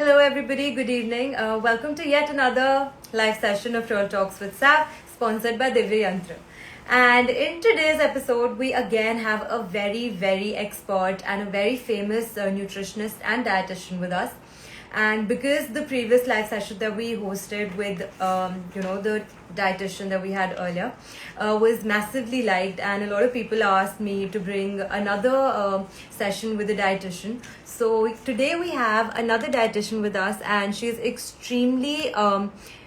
Hello, everybody. Good evening. Welcome to yet another live session of Real Talks with Sav, sponsored by Divya Yantra. And in today's episode, we again have a very expert and a very famous nutritionist and dietitian with us. And because the previous live session that we hosted with, the dietitian that we had earlier was massively liked, and a lot of people asked me to bring another session with a dietitian. So today we have another dietitian with us, and she's extremely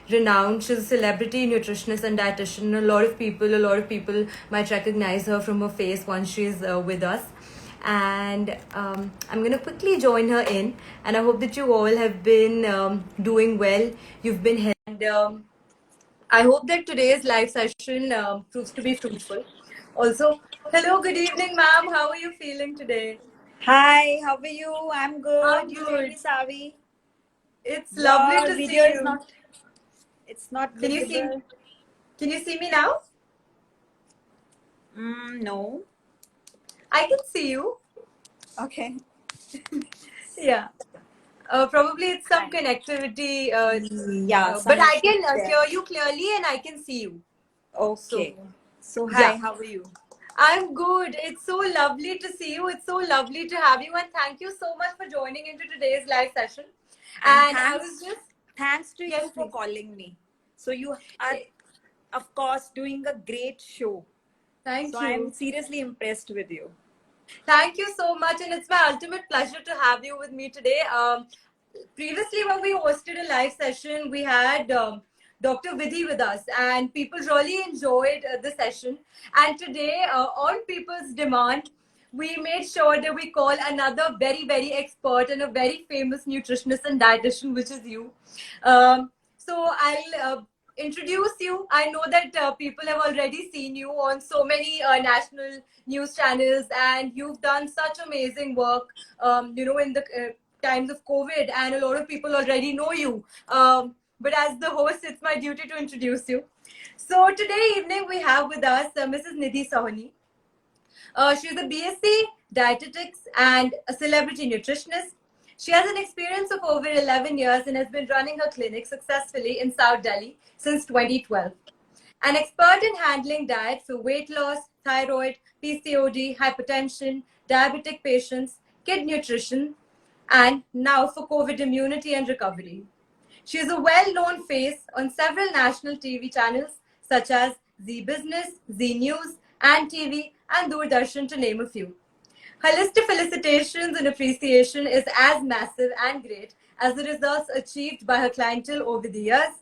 renowned. She's a celebrity nutritionist and dietitian. A lot of people might recognize her from her face once she's with us. And I'm going to quickly join her in, and I hope that you all have been doing well. You've been healthy, and I hope that today's live session proves to be fruitful. Also, hello, good evening, ma'am. How are you feeling today? Hi, how are you? I'm good. I'm You tell good. me, Savi. It's lovely Your to video see is you. not Can you see? visible. Can you see me now? No. I can see you. Okay. Yeah. Probably it's some Fine. connectivity, Yeah, but some I issues can there. hear you clearly and I can see you. So, Okay. So, yeah. hi, how are you? I'm good. It's so lovely to see you. It's so lovely to have you, and thank you so much for joining into today's live session. And And I was just, thanks to yes, you for please. calling me. So, you are, Eh, of course, doing a great show. So, Thank I'm you. seriously impressed with you. Thank you so much, and it's my ultimate pleasure to have you with me today. Previously, when we hosted a live session, we had Dr. Vidhi with us, and people really enjoyed the session. And today, on people's demand, we made sure that we call another very expert and a very famous nutritionist and dietitian, which is you. So I'll introduce you. I know that people have already seen you on so many national news channels, and you've done such amazing work, in the times of COVID, and a lot of people already know you. But as the host, it's my duty to introduce you. So today evening, we have with us Mrs. Nidhi Sahni. She's a BSc dietetics and a celebrity nutritionist. She has an experience of over 11 years and has been running her clinic successfully in South Delhi since 2012. An expert in handling diet for weight loss, thyroid, PCOD, hypertension, diabetic patients, kid nutrition, and now for COVID immunity and recovery. She is a well-known face on several national TV channels such as Zee Business, Zee News, and TV, and Doordarshan, to name a few. Her list of felicitations and appreciation is as massive and great as the results achieved by her clientele over the years.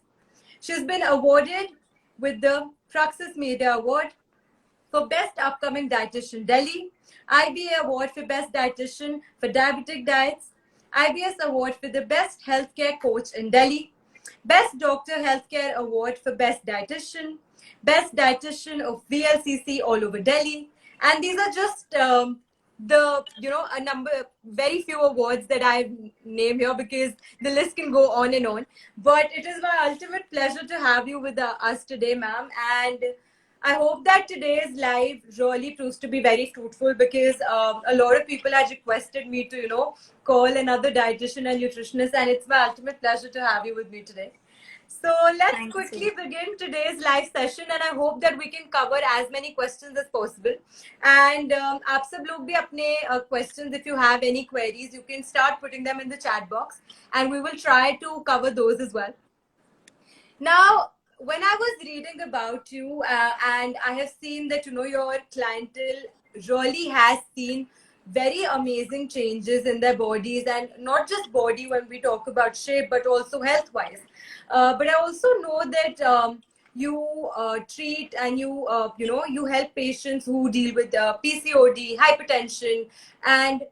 She has been awarded with the Praxis Media Award for Best Upcoming Dietitian Delhi, IBA Award for Best Dietitian for Diabetic Diets, IBS Award for the Best Healthcare Coach in Delhi, Best Doctor Healthcare Award for Best Dietitian, Best Dietitian of VLCC all over Delhi. And these are just a number, very few awards that I name here because the list can go on and on. But it is my ultimate pleasure to have you with us today, ma'am. And I hope that today's live really proves to be very fruitful because a lot of people had requested me to, call another dietitian and nutritionist, and it's my ultimate pleasure to have you with me today. So let's Thank quickly you. begin today's live session, and I hope that we can cover as many questions as possible. And आप सब लोग भी अपने questions, if you have any queries, you can start putting them in the chat box, and we will try to cover those as well. Now, when I was reading about you, and I have seen that your clientele really has seen very amazing changes in their bodies, and not just body when we talk about shape, but also health wise. But I also know that you treat and you help patients who deal with PCOD, hypertension, and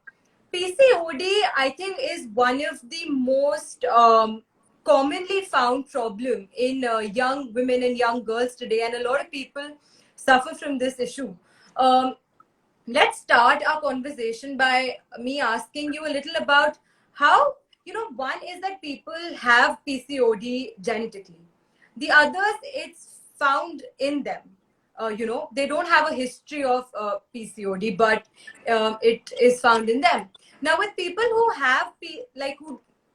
PCOD, I think, is one of the most commonly found problem in young women and young girls today, and a lot of people suffer from this issue. Um, let's start our conversation by me asking you a little about how, one is that people have PCOD genetically. The others, it's found in them. They don't have a history of PCOD, but it is found in them. Now, with people who have,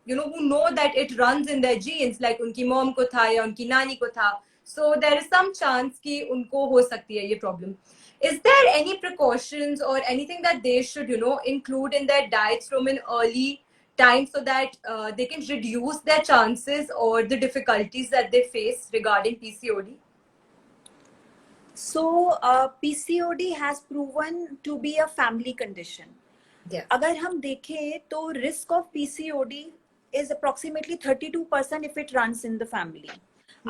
who know that it runs in their genes, like unki mom ko tha ya unki nani ko tha, so there is some chance ki unko ho sakti hai ye problem. Is there any precautions or anything that they should, include in their diets from an early time so that they can reduce their chances or the difficulties that they face regarding PCOD? So PCOD has proven to be a family condition. Yeah. अगर हम देखें तो risk of PCOD is approximately 32% if it runs in the family.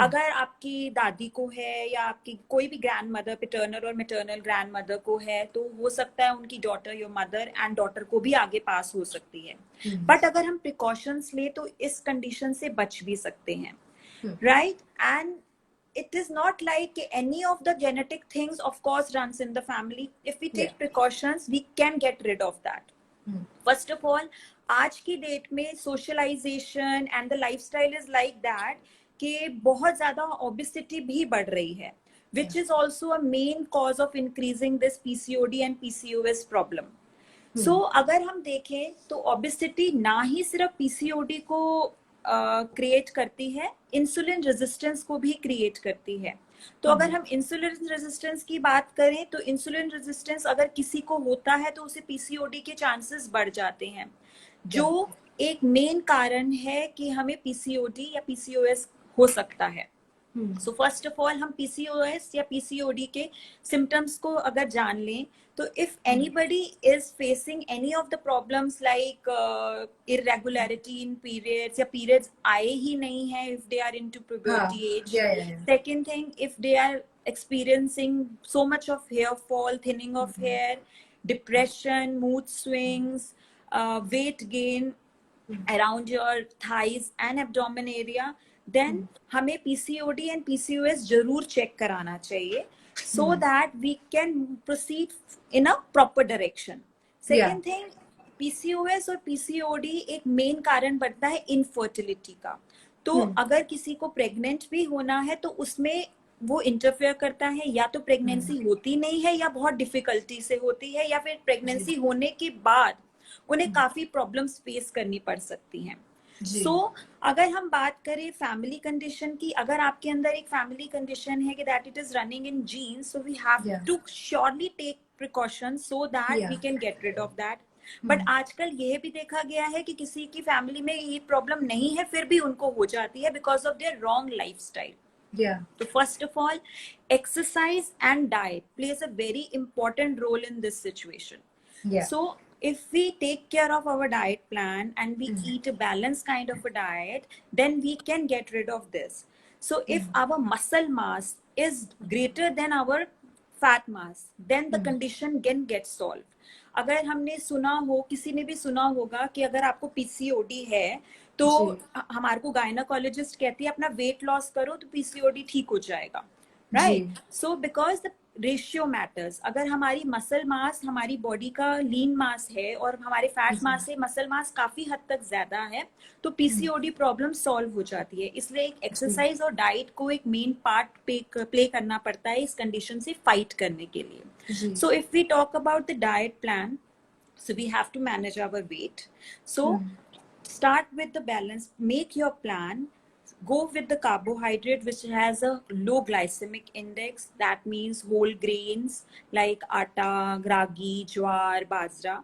अगर आपकी दादी को है या आपकी कोई भी ग्रैंड मदर, पिटर्नल और मैटर्नल ग्रैंड मदर को है, तो हो सकता है उनकी डॉटर या मदर एंड डॉटर को भी आगे पास हो सकती है. बट अगर हम प्रिकॉशंस ले तो इस कंडीशन से बच भी सकते हैं, right? And it is not like any of the genetic things of course runs in the family. If we take precautions, we can get rid of that. First of all, आज की date में socialization and the lifestyle is like that कि बहुत ज़्यादा obesity भी बढ़ रही है, which is also a main cause of increasing this PCOD and PCOS problem. So अगर हम देखें तो obesity ना ही सिर्फ PCOD को क्रिएट करती है, इंसुलिन रेजिस्टेंस को भी क्रिएट करती है. तो अगर हम इंसुलिन रेजिस्टेंस की बात करें तो इंसुलिन रेजिस्टेंस अगर किसी को होता है तो उसे पीसीओडी के चांसेस बढ़ जाते हैं, जो एक मेन कारण है कि हमें पीसीओडी या पीसीओएस हो सकता है. सो फर्स्ट ऑफ ऑल हम पीसीओएस या पीसीओडी के सिम्टम्स को अगर जान लें तो if anybody is facing any of the problems like irregularity in periods या पीरियड्स आए ही नहीं है, if they are into puberty age. Second thing, if they are experiencing so much of hair fall, thinning of hair, depression, mood swings, weight gain around your thighs and abdomen area, then हमें PCOD and PCOS जरूर check कराना चाहिए so that we can proceed in a proper direction. Second thing, PCOS और PCOD एक main कारण बनता है infertility का. तो अगर किसी को प्रेग्नेंट भी होना है तो उसमें वो इंटरफेयर करता है, या तो प्रेगनेंसी होती नहीं है या बहुत डिफिकल्टी से होती है, या फिर प्रेगनेंसी होने के बाद उन्हें काफी प्रॉब्लम्स फेस करनी पड़ सकती हैं. सो अगर हम बात करें फैमिली कंडीशन की, अगर आपके अंदर एक फैमिली कंडीशन है कि that it is running in genes, so we have to surely take precautions so that we can get rid of that. But आजकल ये भी देखा गया है कि किसी की फैमिली में ये प्रॉब्लम नहीं है फिर भी उनको हो जाती है because of their wrong lifestyle. So first of all, exercise and diet plays a very important role in this situation. So if we take care of our diet plan and we eat a balanced kind of a diet, then we can get rid of this. So if our muscle mass is greater than our fat mass, then the condition can get solved. अगर हमने सुना हो, किसी ने भी सुना होगा कि अगर आपको पीसीओडी है तो हमारे को गायनाकोलॉजिस्ट कहती है अपना वेट लॉस करो तो पीसीओडी ठीक हो जाएगा, right? So because the ratio matters. अगर हमारी मसल मास हमारी बॉडी का लीन मास है और हमारे फैट मास से मसल मास काफी हद तक ज्यादा है तो पीसीओडी प्रॉब्लम सॉल्व हो जाती है. इसलिए एक एक्सरसाइज और डाइट को एक मेन पार्ट प्ले करना पड़ता है इस कंडीशन से फाइट करने के लिए. So if we talk about the diet plan, so we have to manage our weight. So start with the balance, make your plan, go with the carbohydrate which has a low glycemic index. That means whole grains like atta, ragi, jowar, bajra,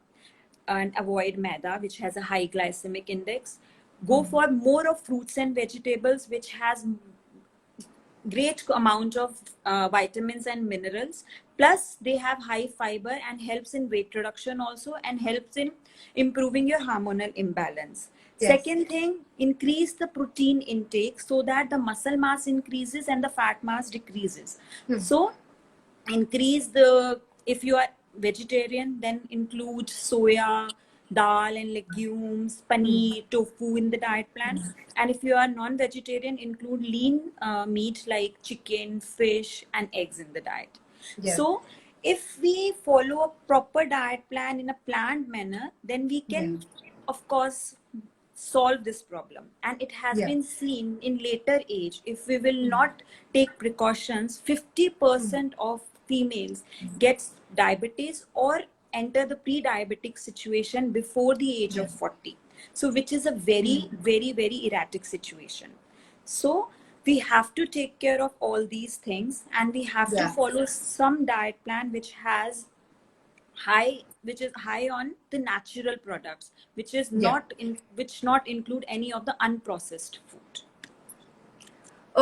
and avoid maida which has a high glycemic index. Go for more of fruits and vegetables which has great amount of vitamins and minerals, plus they have high fiber and helps in weight reduction also and helps in improving your hormonal imbalance. Second thing, increase the protein intake so that the muscle mass increases and the fat mass decreases. So increase the, if you are vegetarian, then include soya, dal and legumes, paneer, tofu in the diet plan. And if you are non-vegetarian, include lean meat like chicken, fish and eggs in the diet. So if we follow a proper diet plan in a planned manner, then we can of course solve this problem. And it has been seen in later age, if we will not take precautions, 50% of females gets diabetes or enter the pre-diabetic situation before the age of 40. So which is a very, very, very erratic situation. So we have to take care of all these things, and we have to Yeah. follow some diet plan which is high on the natural products, which is Yeah. not include any of the unprocessed food.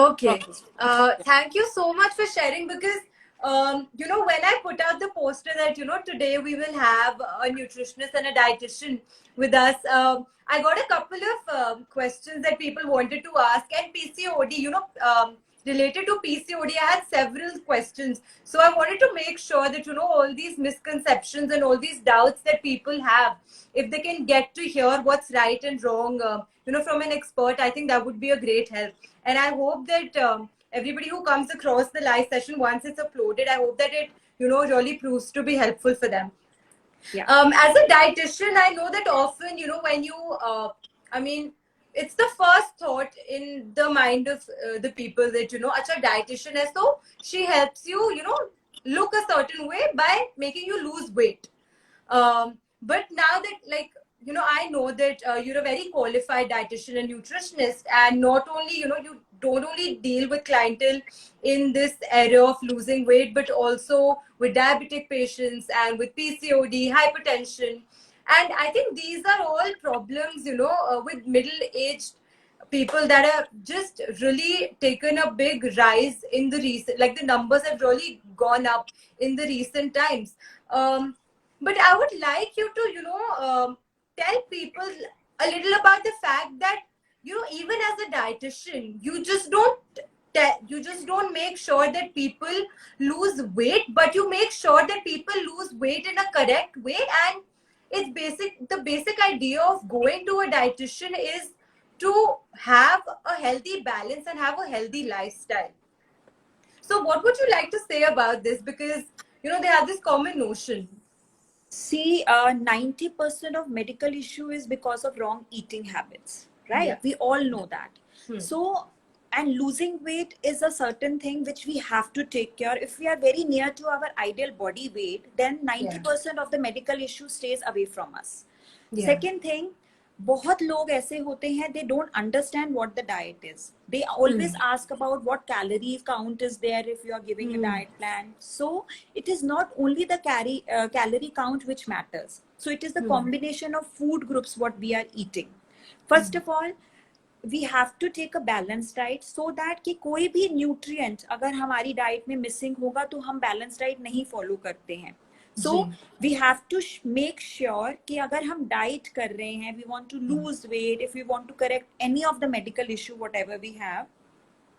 Okay. Processed food. Thank you so much for sharing, because when I put out the poster that today we will have a nutritionist and a dietitian with us, I got a couple of questions that people wanted to ask, and PCOD, related to PCOD, I had several questions. So I wanted to make sure that all these misconceptions and all these doubts that people have, if they can get to hear what's right and wrong, from an expert, I think that would be a great help. And I hope that everybody who comes across the live session, once it's uploaded, I hope that it really proves to be helpful for them. Yeah. As a dietitian, I know that often when you it's the first thought in the mind of the people that acha dietitian hai, so she helps you look a certain way by making you lose weight. But now that, like, I know that you're a very qualified dietitian and nutritionist, and not only you don't only deal with clientele in this area of losing weight, but also with diabetic patients and with PCOD, hypertension. And I think these are all problems with middle-aged people that have just really taken a big rise in the recent, like the numbers have really gone up in the recent times. But I would like you to tell people a little about the fact that even as a dietitian, you just don't make sure that people lose weight, but you make sure that people lose weight in a correct way. And the basic idea of going to a dietitian is to have a healthy balance and have a healthy lifestyle. So what would you like to say about this? Because they have this common notion. See, 90% of medical issue is because of wrong eating habits, right? Yeah. We all know that. So, and losing weight is a certain thing which we have to take care. If we are very near to our ideal body weight, then 90% of the medical issue stays away from us. Yeah. Second thing, बहुत लोग ऐसे होते हैं, they don't understand what the diet is. They always ask about what calorie count is there if you are giving a diet plan. So it is not only the calorie count which matters. So it is the combination of food groups what we are eating. First of all, we have to take a balanced diet so that कि कोई भी nutrient अगर हमारी diet में missing होगा तो हम balanced diet नहीं follow करते हैं. So we have to make sure कि अगर हम diet कर रहे हैं, we want to lose weight, if we want to correct any of the medical issue whatever we have,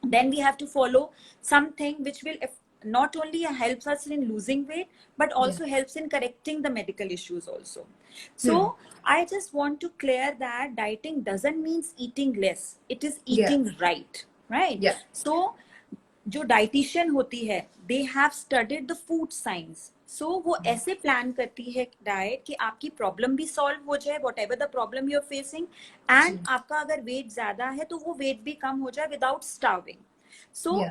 then we have to follow something which will not only helps us in losing weight but also helps in correcting the medical issues also. So I just want to clear that dieting doesn't mean eating less, it is eating right. So जो dietitian होती है, they have studied the food science. So वो ऐसे plan करती है diet कि आपकी problem भी सॉल्व हो जाए, whatever the problem you are facing, and आपका अगर वेट ज्यादा है तो वो वेट भी कम हो जाए without starving. So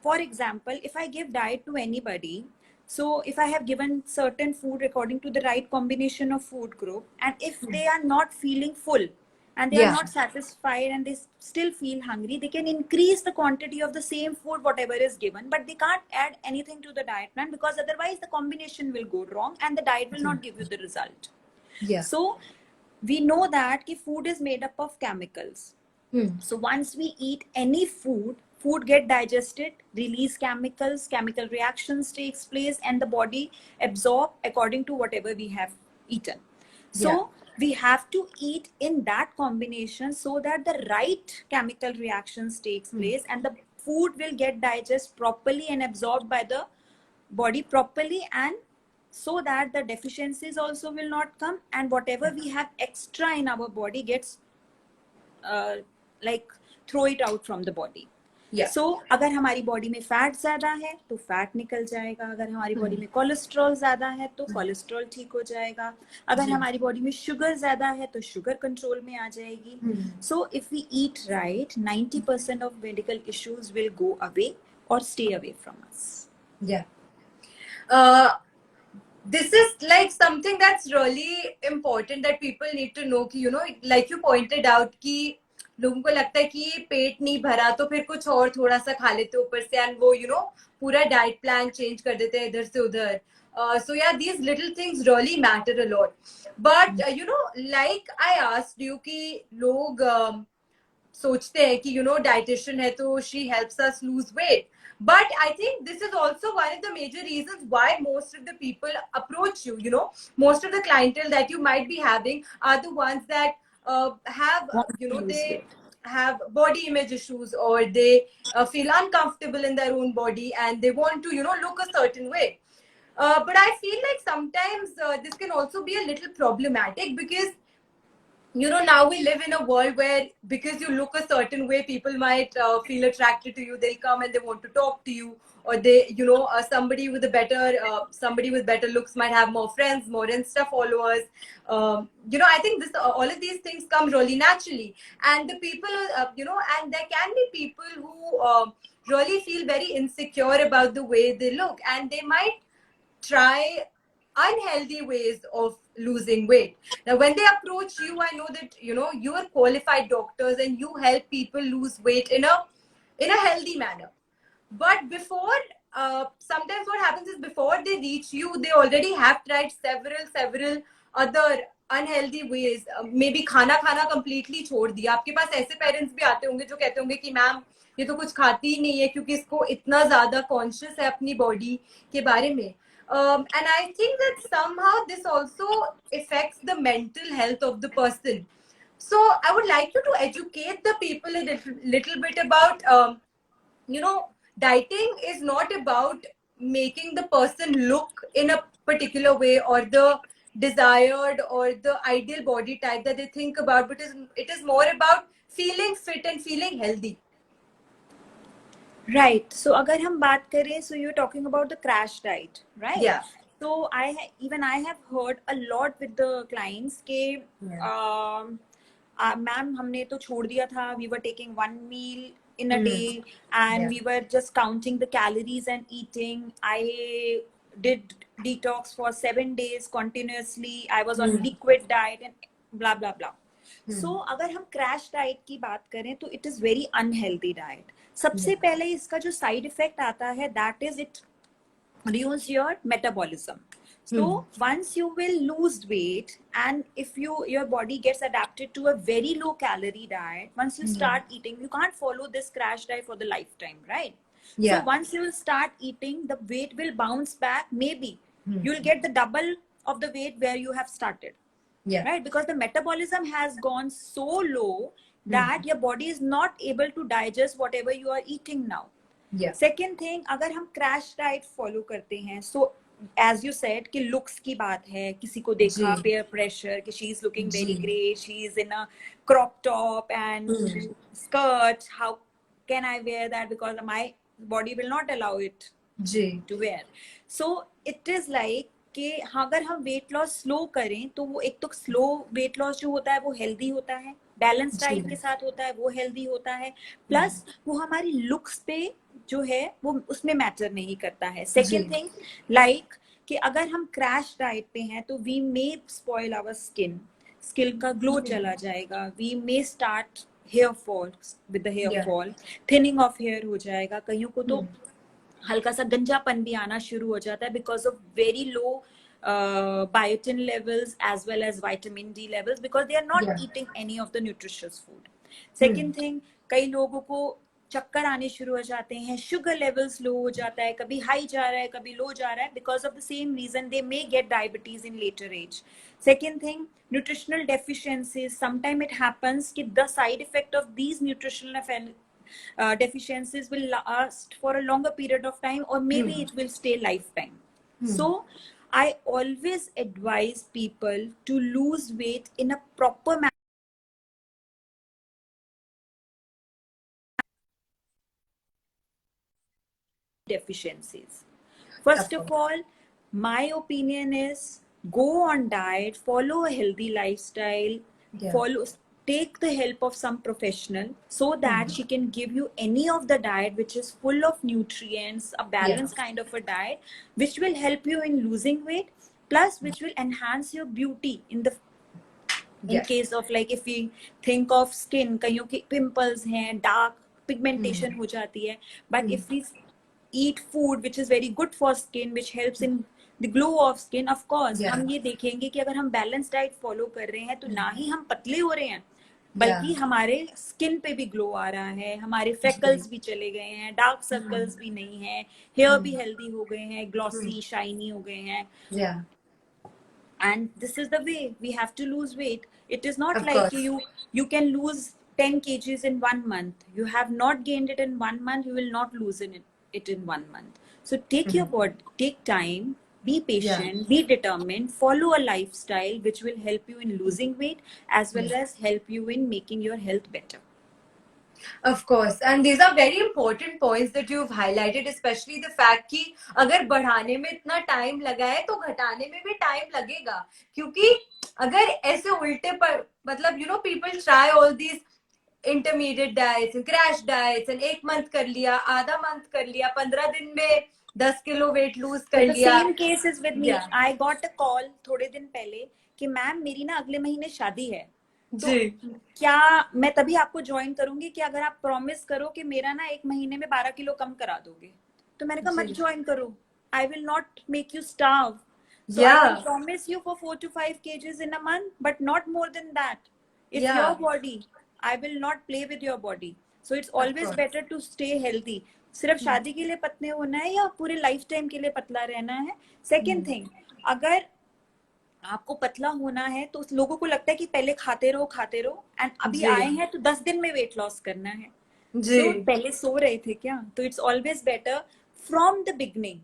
for example, if I give diet to anybody, so if I have given certain food according to the right combination of food group, and if they are not feeling full and they are not satisfied and they still feel hungry, they can increase the quantity of the same food whatever is given, but they can't add anything to the diet plan because otherwise the combination will go wrong and the diet will not give you the result. So we know that ki food is made up of chemicals. So once we eat any food get digested, release chemicals, chemical reactions takes place, and the body absorb according to whatever we have eaten. So we have to eat in that combination so that the right chemical reactions takes place and the food will get digested properly and absorbed by the body properly, and so that the deficiencies also will not come, and whatever we have extra in our body gets like throw it out from the body. So अगर हमारी body में fat ज्यादा है तो fat निकल जाएगा, अगर हमारी बॉडी में कोलेस्ट्रॉल ज्यादा है तो कोलेस्ट्रॉल ठीक हो जाएगा, अगर हमारी बॉडी में शुगर ज्यादा है तो शुगर कंट्रोल में आ जाएगी. So if we eat right, 90% of medical issues will go away और stay away from us. this is like something that's really important that people need to know कि you know like you pointed out कि लोगों को लगता है कि पेट नहीं भरा तो फिर कुछ और थोड़ा सा खा लेते ऊपर से एंड वो you know पूरा डाइट प्लान चेंज कर देते हैं इधर से उधर. So yeah, these little things really matter a lot. But you know, like I asked you कि लोग सोचते हैं कि you know dietitian है तो she helps us lose weight. But I think this is also one of the major reasons why most of the people approach you. You know, most of the clientele that you might be having are the ones that have, Want you to know, lose they weight. have body image issues or they feel uncomfortable in their own body and they want to, you know, look a certain way. But I feel like sometimes this can also be a little problematic because you know now we live in a world where because you look a certain way people might feel attracted to you, they'll come and they want to talk to you, or they you know somebody with better looks might have more friends, more Insta followers. You know, I think this all of these things come really naturally, and the people you know, and there can be people who really feel very insecure about the way they look and they might try unhealthy ways of losing weight. Now when they approach you, I know that you know you are qualified doctors and you help people lose weight in a healthy manner. But before sometimes what happens is before they reach you, they already have tried several other unhealthy ways. Maybe खाना खाना completely छोड़ दिया. आपके पास ऐसे parents भी आते होंगे जो कहते होंगे कि मैम ये तो कुछ खाती ही नहीं है क्योंकि इसको इतना ज्यादा कॉन्शियस है अपनी बॉडी के बारे में. And I think that somehow this also affects the mental health of the person. So I would like you to educate the people a little bit about, you know, dieting is not about making the person look in a particular way or the desired or the ideal body type that they think about, but it is more about feeling fit and feeling healthy. Right. So अगर हम बात करें, so you're talking about the crash diet, right? Yeah. So even I have heard a lot with the clients कि ma'am हमने तो छोड़ दिया था, we were taking one meal in a day and we were just counting the calories and eating. I did detox for 7 days continuously. I was on liquid diet and blah blah blah. So अगर हम crash diet की बात करें तो it is very unhealthy diet. सबसे पहले इसका जो side effect आता है, that is it ruins your metabolism. So once you will lose weight and if your body gets adapted to a very low calorie diet, once you start eating, you can't follow this crash diet for the lifetime, right? Yeah. So once you will start eating, the weight will bounce back. Maybe you'll get the double of the weight where you have started. Yeah. Right? Because the metabolism has gone so low that your body is not able to digest whatever you are eating now. Yeah. Second thing, अगर हम crash diet follow करते हैं, so as you said कि looks की बात है, किसी को देखा peer pressure कि she is looking very great, she is in a crop top and skirt, how can I wear that because my body will not allow it to wear. So it is like कि अगर हम weight loss slow करें तो वो एक तो slow weight loss जो होता है वो हेल्दी होता है, बैलेंस डाइट के साथ होता है, वो हेल्दी होता है, प्लस वो हमारी लुक्स पे जो है वो उसमें मैटर नहीं करता है. सेकेंड थिंग लाइक कि अगर हम क्रैश डाइट पे हैं तो we may spoil our skin का ग्लो चला जाएगा, we may start hair fall with the hair fall, thinning of hair हो जाएगा, कईयों को तो हल्का सा गंजापन भी आना शुरू हो जाता है because of very low biotin levels as well as vitamin D levels because they are not eating any of the nutritious food. Second thing, कई लोगों को चक्कर आने शुरू हो जाते हैं, शुगर लेवल्स लो हो जाता है, कभी हाई जा रहा है कभी लो जा रहा है, because of the same reason they may get diabetes in later age. Second thing, nutritional deficiencies, sometimes it happens कि the side effect of these nutritional deficiencies will last for a longer period of time or maybe it will stay lifetime. So I always advise people to lose weight in a proper manner. Deficiencies. First of all, my opinion is go on diet, follow a healthy lifestyle, take the help of some professional so that she can give you any of the diet which is full of nutrients, a balanced kind of a diet which will help you in losing weight. plus which will enhance your beauty in the in Yes. case of like if we think of skin, कईयों के pimples हैं, dark pigmentation हो जाती है, but if we eat food which is very good for skin, which helps in the glow of skin, of course Yeah. हम ये देखेंगे कि अगर हम बैलेंस डाइट फॉलो कर रहे हैं तो ना ही हम पतले हो रहे हैं, बल्कि हमारे स्किन पे भी ग्लो आ रहा है, हमारे फ्रेकल्स भी चले गए हैं, डार्क सर्कल्स भी नहीं है, हेयर भी हेल्दी हो गए हैं, ग्लॉसी शाइनी हो गए हैं. Yeah. And this is the way we have to lose weight. It is not Of like course. you can lose 10 kgs in 1 month. You have not gained it in 1 month, you will not lose it in 1 month. So take your body, take time, be patient, be determined, follow a lifestyle which will help you in losing weight as well as help you in making your health better. Of course, and these are very important points that you've highlighted, especially the fact कि अगर बढ़ाने में इतना time लगा है तो घटाने में भी टाइम लगेगा, क्योंकि अगर ऐसे उल्टे पर मतलब you know people try all these intermediate diets and crash diets and एक मंथ कर लिया, आधा मंथ कर लिया, 15 दिन में 10 किलो वेट लूज कर The लिया. same case is with me. Yeah. I got a call थोड़े दिन पहले कि मैम मेरी ना अगले महीने शादी है, तो जी. क्या मैं तभी आपको ज्वाइन करूंगी कि अगर आप प्रॉमिस करो कि मेरा ना 1 महीने में 12 किलो कम करा दोगे. तो मैंने कहा मत ज्वाइन करो. I will not make you starve. So I will promise you for 4 to 5 kgs in a month, but not more than that. It's your body. I will not play with your body. So it's always better to stay healthy. सिर्फ शादी के लिए पतले होना है या पूरे life time के लिए पतला रहना है. सेकेंड थिंग, अगर आपको पतला होना है तो लोगों को लगता है कि पहले खाते रहो एंड अभी आए हैं तो 10 दिन में वेट लॉस करना है. तो पहले सो रहे थे क्या? तो it's always better from the beginning.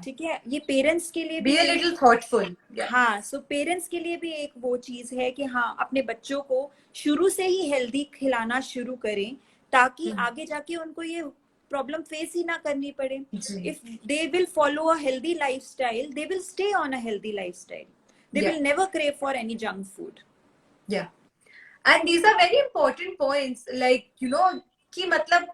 ठीक है, ये पेरेंट्स के लिए Be a little thoughtful. हाँ, सो पेरेंट्स के लिए भी एक वो चीज है कि हाँ अपने बच्चों को शुरू से ही हेल्दी खिलाना शुरू करें ताकि आगे जाके उनको ये प्रॉब्लम फेस ही ना करनी पड़े. If they will follow a healthy lifestyle, they will stay on a healthy lifestyle. They will never crave for any junk food. Yeah. And these are very important points. Like, you know, कि मतलब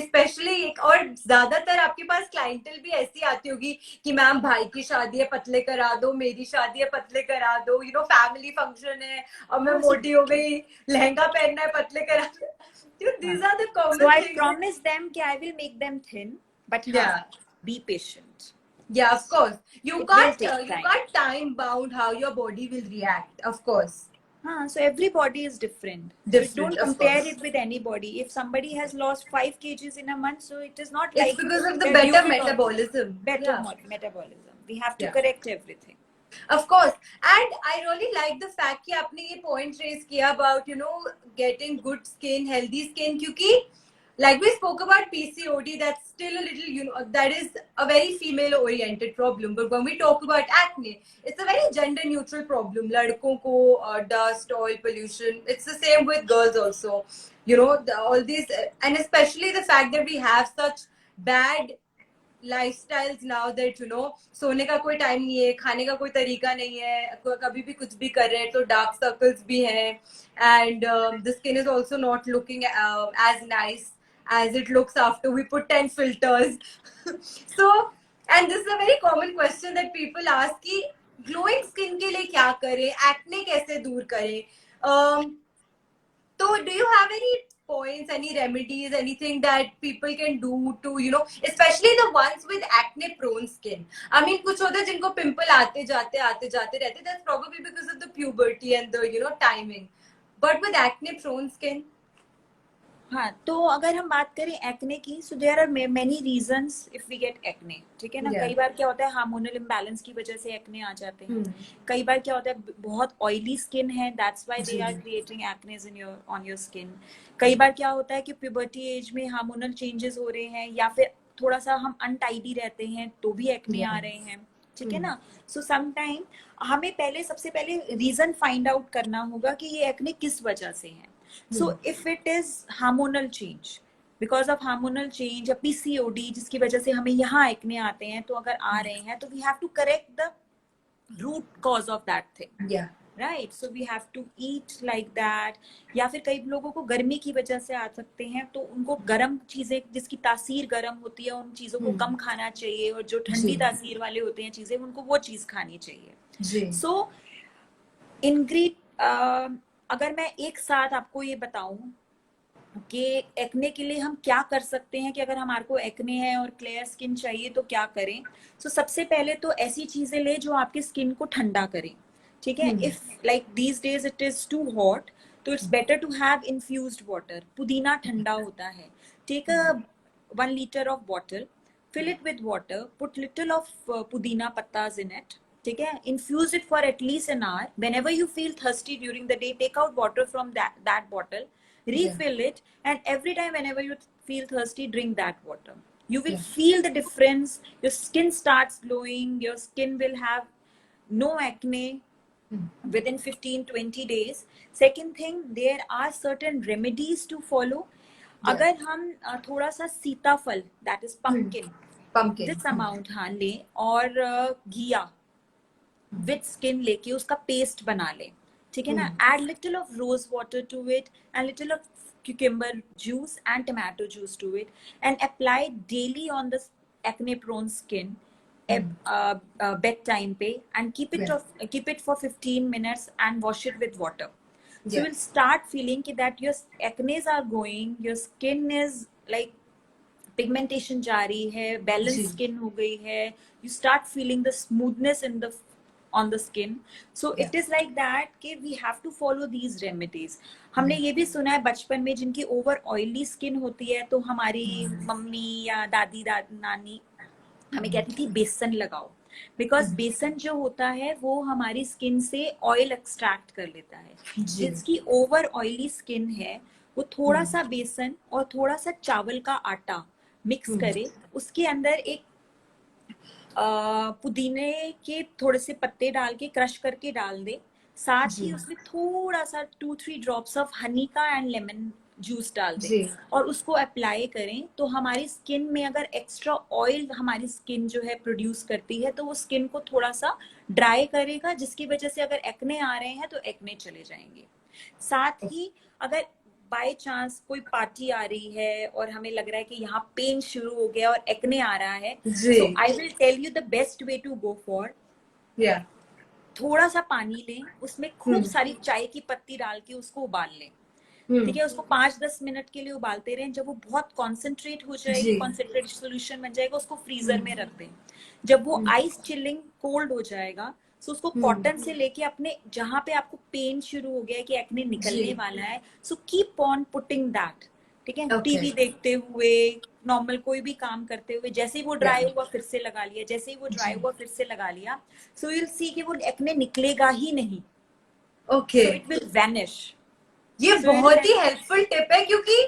especially एक और ज्यादातर आपके पास clientele भी ऐसी आती होगी कि मैम भाई की शादी है पतले करा दो, मेरी शादी है पतले करा दो, यू नो फैमिली फंक्शन है और मैं मोटी हो गई, लहंगा पहनना है पतले करा दो. These are the common things. So I things. promise them कि I will make them thin, but be patient. Yeah, of course. You can't time bound how your body will react, of course. So every body is different. So don't compare it with anybody. If somebody has lost 5 kgs in a month, so it is not like it's because of the better metabolism. Metabolism. We have to correct everything. Of course. And I really like the fact कि आपने ये point raise किया about, you know, getting good skin, healthy skin, क्योंकि like we spoke about PCOD, that's still a little, you know, that is a very female-oriented problem. But when we talk about acne, it's a very gender-neutral problem. लड़कों को dust, oil pollution. It's the same with girls also. You know, all these, and especially the fact that we have such bad lifestyles now that, you know, सोने का कोई time नहीं है, खाने का कोई तरीका नहीं है, कभी भी कुछ भी कर रहे हैं तो dark circles भी हैं, and the skin is also not looking as nice as it looks after we put 10 filters. So, and this is a very common question that people ask कि glowing skin के लिए क्या करें, acne कैसे दूर करें. So do you have any points, any remedies, anything that people can do to, you know, especially the ones with acne prone skin? I mean, कुछ होता है जिनको पिंपल आते जाते रहते, that's probably because of the puberty and the, you know, timing. But with acne prone skin, हाँ, तो अगर हम बात करें एक्ने की, so there are many reasons if we get acne. ठीक है ना. कई बार क्या होता है हार्मोनल इम्बैलेंस की वजह से एक्ने आ जाते हैं. कई बार क्या होता है बहुत ऑयली स्किन है, that's why they are creating acne on your skin. कई बार क्या होता है कि प्यूबर्टी एज में हार्मोनल चेंजेस हो रहे हैं या फिर थोड़ा सा हम अनटाइडी रहते हैं तो भी एक्ने आ रहे हैं. ठीक है ना. सो समटाइम हमें सबसे पहले रीजन फाइंड आउट करना होगा कि ये एक्ने किस वजह से है. So if it is hormonal change, because of hormonal change या PCOD जिसकी वजह से हमें यहाँ एक्ने आते हैं, तो अगर आ रहे हैं तो we have to correct the root cause of that thing. Right, so we have to eat like that. या फिर कई लोगों को गर्मी की वजह से आ सकते हैं, तो उनको गर्म चीजें जिसकी तासीर गर्म होती है उन चीजों को कम खाना चाहिए, और जो ठंडी तासीर वाले होते हैं चीजें उनको वो चीज खानी चाहिए। सो अगर मैं एक साथ आपको ये बताऊं कि एक्ने के लिए हम क्या कर सकते हैं, कि अगर हमारे को एक्ने है और क्लियर स्किन चाहिए तो क्या करें। तो सबसे पहले तो ऐसी चीजें ले जो आपकी स्किन को ठंडा करें, ठीक है। If like these days it is too hot, तो it's better to have infused water. पुदीना ठंडा होता है। Take a 1 liter of bottle, fill it with water, put little of pudina pattas in it, ठीक है। infuse it for at least an hour. Whenever you feel thirsty during the day, take out water from that bottle, refill it, and every time whenever you feel thirsty, drink that water. You will feel the difference. Your skin starts glowing, your skin will have no acne within 15-20 days. Second thing, there are certain remedies to follow. अगर हम थोड़ा सा सीताफल, that is pumpkin, this amount हाँ ले, और घिया with skin लेके उसका पेस्ट बना ले, ठीक है ना। Add little of rose water to it and little of cucumber juice and tomato juice to it, and apply daily on the acne prone skin bedtime pe, and keep it for 15 minutes and wash it with water. So you will start feeling that your acne are going, your skin is like pigmentation जा रही है, balanced skin हो गई है, you start feeling the smoothness in the on the skin. So it is like that कि we have to follow these remedies. हमने ये भी सुना है बचपन में जिनकी ओवर ऑयली स्किन होती है, तो हमारी मम्मी या दादी नानी हमें कहती थी बेसन लगाओ, बिकॉज बेसन जो होता है वो हमारी स्किन से ऑयल एक्सट्रैक्ट कर लेता है। जिसकी ओवर ऑयली स्किन है वो थोड़ा सा बेसन और थोड़ा सा चावल का आटा मिक्स करे, उसके अंदर एक पुदीने के थोड़े से पत्ते डाल के क्रश करके डाल दे, साथ ही उसमें थोड़ा सा 2-3 ड्रॉप्स ऑफ हनी का एंड लेमन जूस डाल दें और उसको अप्लाई करें, तो हमारी स्किन में अगर एक्स्ट्रा ऑयल हमारी स्किन जो है प्रोड्यूस करती है तो वो स्किन को थोड़ा सा ड्राई करेगा, जिसकी वजह से अगर एक्ने आ रहे हैं तो एक्ने चले जाएंगे। साथ ही अगर बाय चांस कोई पार्टी आ रही है और हमें लग रहा है कि यहाँ पेन शुरू हो गया और एक्ने आ रहा है, तो I will tell you the best way to go for, थोड़ा सा पानी लें, उसमें खूब सारी चाय की पत्ती डाल के उसको उबाल लें, ठीक है। उसको 5-10 मिनट के लिए उबालते रहें। जब वो बहुत कॉन्सेंट्रेट हो जाएगी, कॉन्सेंट्रेट सोल्यूशन बन जाएगा, उसको फ्रीजर में रख दें। जब वो आइस चिलिंग कोल्ड हो जाएगा, सो उसको कॉटन से लेके अपने जहां पे आपको पेन शुरू हो गया है कि एक्ने निकलने वाला है, so keep on putting that, ठीक है। टीवी देखते हुए, नॉर्मल कोई भी काम करते हुए, जैसे ही वो ड्राई हुआ फिर से लगा लिया, जैसे ही वो ड्राई हुआ फिर से लगा लिया, सो यू विल सी कि वो एक्ने निकलेगा ही नहीं। Okay, so it will vanish. ये बहुत ही हेल्पफुल टिप है, क्योंकि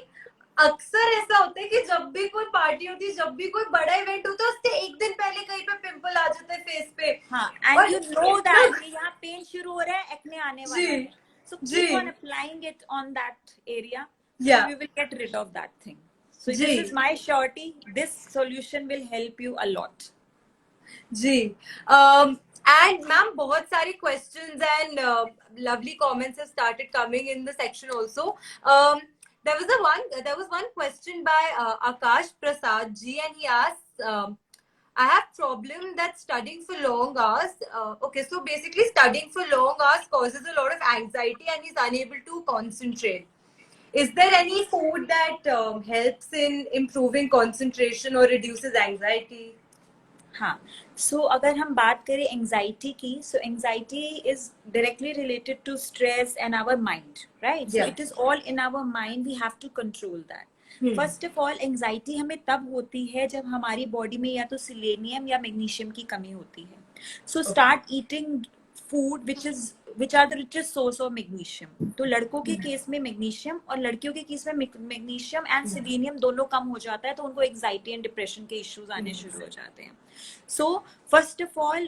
अक्सर ऐसा होता है कि जब भी कोई पार्टी होती है, जब भी कोई बड़ा इवेंट होता है, उससे एक दिन पहले कहीं पे पिंपल आ जाता है फेस पे। हाँ, एंड यू नो दैट कि यहाँ पेन शुरू हो रहा है, एक्ने आने वाला है, so keep on applying it on that area, so we will get rid of that thing. So this is my surety, this solution will help you a lot. जी, and ma'am, बहुत सारी questions and lovely comments have started coming in the section also. There was one question by Akash Prasad ji, and he asked, I have problem that studying for long hours. Okay, so basically studying for long hours causes a lot of anxiety and he's unable to concentrate. Is there any food that helps in improving concentration or reduces anxiety? हाँ, so अगर हम बात करें anxiety की, so anxiety is directly related to stress and our mind, right? So it is all in our mind, we have to control that. First of all, anxiety हमें तब होती है जब हमारी बॉडी में या तो सिलेनियम या मैग्नीशियम की कमी होती है। So start eating food which are the richest source of magnesium. तो लड़कों के केस में मैग्नीशियम और लड़कियों के केस में मैग्नीशियम एंड सिलेनियम दोनों कम हो जाता है, तो उनको एंजाइटी एंड डिप्रेशन के इश्यूज आने शुरू हो जाते हैं। So first of all,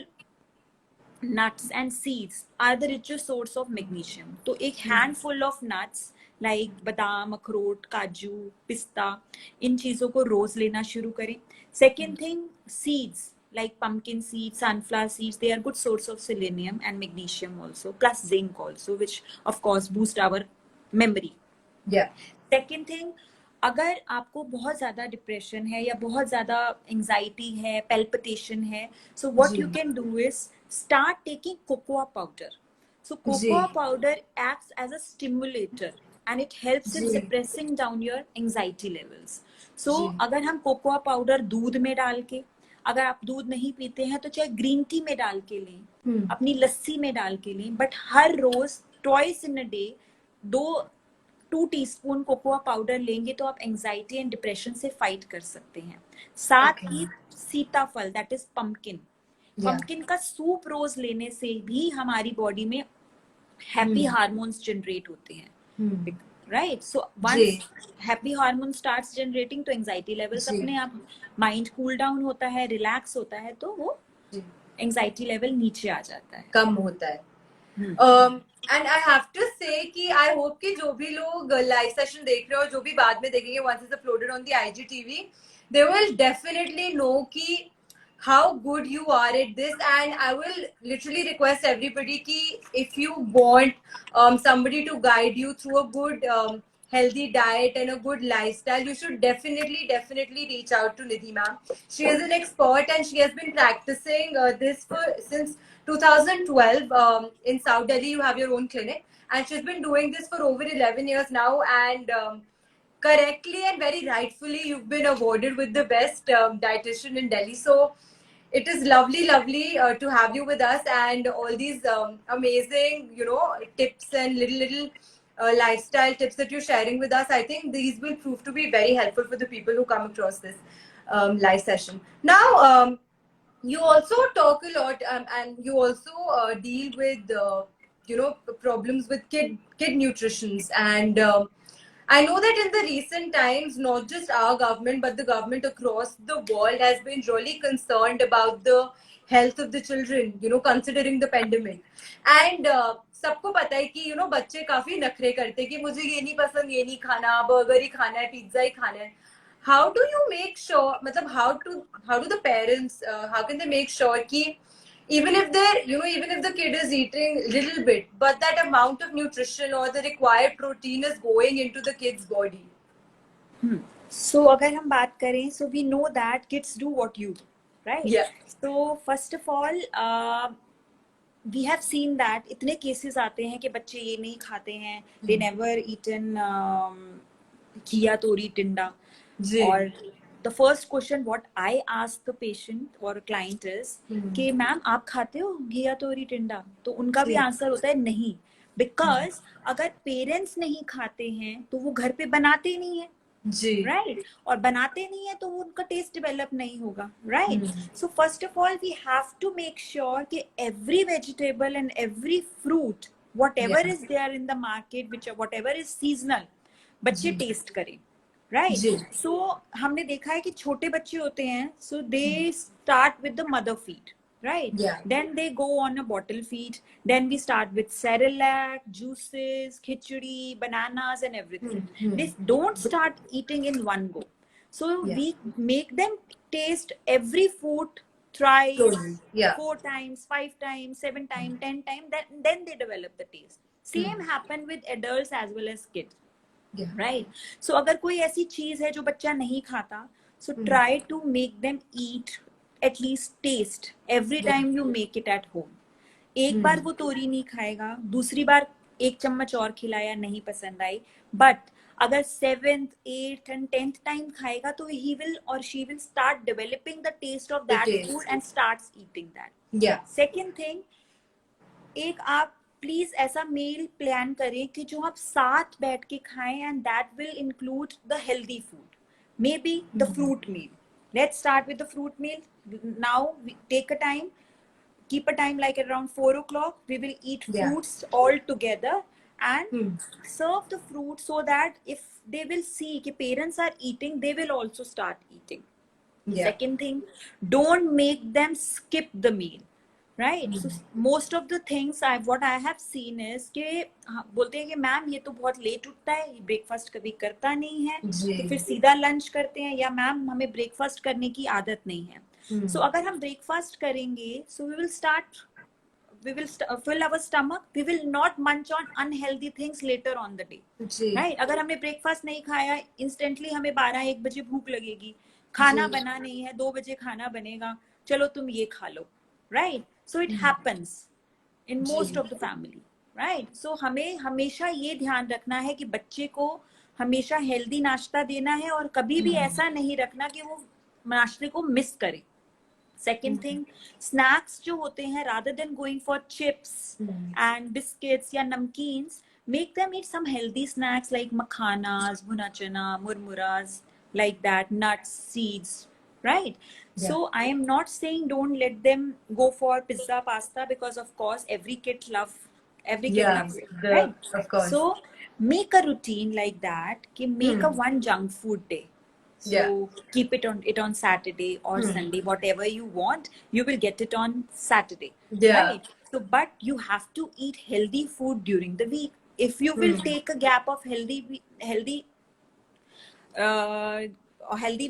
nuts and seeds are the richest source of magnesium. तो एक handful of nuts like बादाम, अखरोट, काजू, पिस्ता, इन चीजों को रोज लेना शुरू करें। Second thing, seeds like pumpkin seeds, sunflower seeds, they are good source of selenium and magnesium also, plus zinc also, which of course boost our memory. Yeah. Second thing, अगर आपको बहुत ज्यादा डिप्रेशन है या बहुत ज्यादा एंजाइटी है, palpitation है, so what you can do is start taking cocoa powder. So cocoa powder acts as a stimulator and it helps in suppressing down your anxiety levels. So अगर हम कोकोआ पाउडर दूध में डाल के, अगर आप दूध नहीं पीते हैं तो चाहे ग्रीन टी में डाल के लें, अपनी लस्सी में डाल के लें, बट हर रोज twice in a day 2 teaspoon cocoa powder लेंगे तो आप एंजाइटी एंड डिप्रेशन से फाइट कर सकते हैं. साथ ही सीताफल, दैट इज पंपकिन, पंपकिन का सूप रोज लेने से भी हमारी बॉडी में हैप्पी हार्मोन्स जनरेट होते हैं. Right, so once happy hormone starts generating तो एंजाइटी लेवल्स अपने आप, माइंड कूल डाउन होता है, रिलैक्स होता है, तो वो एंजाइटी लेवल नीचे आ जाता है, कम होता है. एंड आई हैव टू से कि आई होप कि जो भी लोग लाइव सेशन देख रहे हो, जो भी बाद में देखेंगे once it's uploaded on the IGTV, they will definitely know कि how good you are at this. And I will literally request everybody ki if you want somebody to guide you through a good healthy diet and a good lifestyle, you should definitely reach out to Nidhi ma'am. She is an expert and she has been practicing this since 2012 in South Delhi. You have your own clinic and she's been doing this for over 11 years now, and correctly and very rightfully you've been awarded with the best dietitian in Delhi. So it is lovely to have you with us, and all these amazing, tips and little lifestyle tips that you're sharing with us. I think these will prove to be very helpful for the people who come across this live session. Now, you also talk a lot, and you also deal with problems with kid nutritions, and I know that in the recent times, not just our government, but the government across the world has been really concerned about the health of the children, considering the pandemic. And सबको पता है कि बच्चे काफी नखरे करते हैं कि मुझे ये नहीं पसंद, ये नहीं खाना, बर्गर ही खाना है, पिज्जा ही खाना है. How do you make sure, मतलब how do the parents, how can they make sure कि even if the kid is eating little bit, but that amount of nutrition or the required protein is going into the kid's body? So अगर हम बात करें, so we know that kids do what you do, right? Yeah. So first of all, we have seen that इतने cases आते हैं कि बच्चे ये नहीं खाते हैं, they never eaten घिया तोरी टिंडा, और the first question what I ask the patient or client is कि मैम आप खाते हो घिया तोरी टिंडा? तो उनका भी आंसर होता है नहीं, because अगर पेरेंट्स नहीं खाते हैं तो वो घर पे बनाते नहीं है, राइट, और बनाते नहीं है तो वो उनका टेस्ट डेवलप नहीं होगा, right. So first of all we have to make sure कि every vegetable and every fruit whatever is there in the market, which whatever is seasonal, बच्चे टेस्ट करें, राइट. सो हमने देखा है कि छोटे बच्चे होते हैं, so they start with the mother feed, right? Then they go on a bottle feed. Then we start with Cerelac, juices, khichdi, bananas and everything. They don't start eating in one go. So we make them taste every food thrice, 4 times, 5 times, 7 times, 10 times. Then they develop the taste. Same happen with adults as well as kids. Right? So अगर कोई ऐसी चीज है जो बच्चा नहीं खाता, so try to make them eat at least taste every time you make it at home. एक बार वो तोरी नहीं खाएगा, दूसरी बार 1 चम्मच और खिलाया, नहीं पसंद आई, but अगर 7th, 8th and 10th time खाएगा तो he will or she will start developing the taste of that food and starts eating that. Second thing, एक आप प्लीज ऐसा मील प्लान करें कि जो आप साथ बैठ के खाएं, and that will include the healthy food, maybe the fruit meal. Let's start with the fruit meal. Now we take a time, keep a time like around 4 o'clock. We will eat fruits all together and serve the fruit, so that if they will see कि parents are eating, they will also start eating. Second thing, don't make them skip the meal, right? So most of the things what I have seen is कि बोलते हैं कि ma'am ये तो बहुत late उठता है, ब्रेकफास्ट कभी करता नहीं है, तो फिर सीधा लंच करते हैं, या मैम हमें ब्रेकफास्ट करने की आदत नहीं है. So अगर हम ब्रेकफास्ट करेंगे, so we will fill our stomach, we will not munch on unhealthy things later on the day, right? अगर हमने ब्रेकफास्ट नहीं खाया, इंस्टेंटली हमें 12-1 बजे भूख लगेगी, खाना बना नहीं है, 2 बजे खाना बनेगा, चलो तुम ये खा लो, right? So it happens in most of the family, right? So हमें हमेशा ये ध्यान रखना है कि बच्चे को हमेशा हेल्दी नाश्ता देना है और कभी भी ऐसा नहीं रखना कि वो नाश्ते को मिस करे. Second thing, snacks जो होते हैं, rather than going for chips and biscuits या namkeens, make them eat some healthy snacks like makhanas, bhuna chana, murmuras, like that, nuts, seeds, right? Yeah. So I am not saying don't let them go for pizza, pasta, because of course every kid loves it, right? Of course. So make a routine like that, कि make a one junk food day. So keep it on Saturday or Sunday, whatever you want, you will get it on Saturday. Right? So, but you have to eat healthy food during the week. If you will take a gap of healthy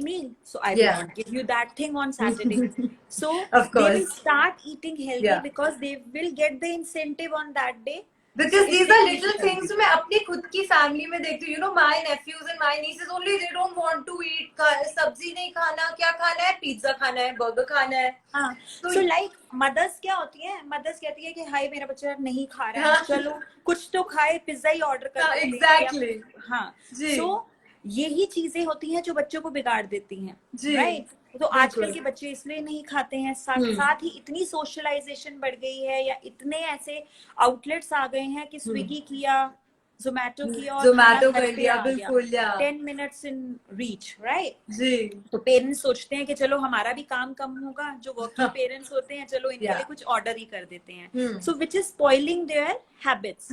meal, so I will not give you that thing on Saturday. So they will start eating healthy because they will get the incentive on that day. Because these are little things जो मैं अपनी खुद की family में देखती हूँ, you know, my nephews and my nieces only, they don't want to eat, सब्जी नहीं खाना, क्या खाना है, पिज्जा खाना है, बर्गर खाना है. हाँ. So like mothers क्या होती है, mothers कहती है कि हाय मेरा बच्चा नहीं खा रहा है, चलो कुछ तो खाए, पिज्जा ही ऑर्डर कर देते हैं. Exactly. हाँ. So यही चीजें होती हैं जो बच्चों को बिगाड़ देती हैं, राइट? तो आजकल के बच्चे इसलिए नहीं खाते हैं. साथ ही इतनी सोशलाइजेशन बढ़ गई है या इतने ऐसे आउटलेट्स आ गए हैं कि स्विगी किया, जोमेटो किया और कर लिया, बिल्कुल 10 minutes in reach, right? जी. तो पेरेंट्स सोचते हैं कि चलो हमारा भी काम कम होगा, जो वर्किंग पेरेंट्स होते हैं चलो इनके लिए कुछ ऑर्डर ही कर देते हैं. So which is spoiling their habits.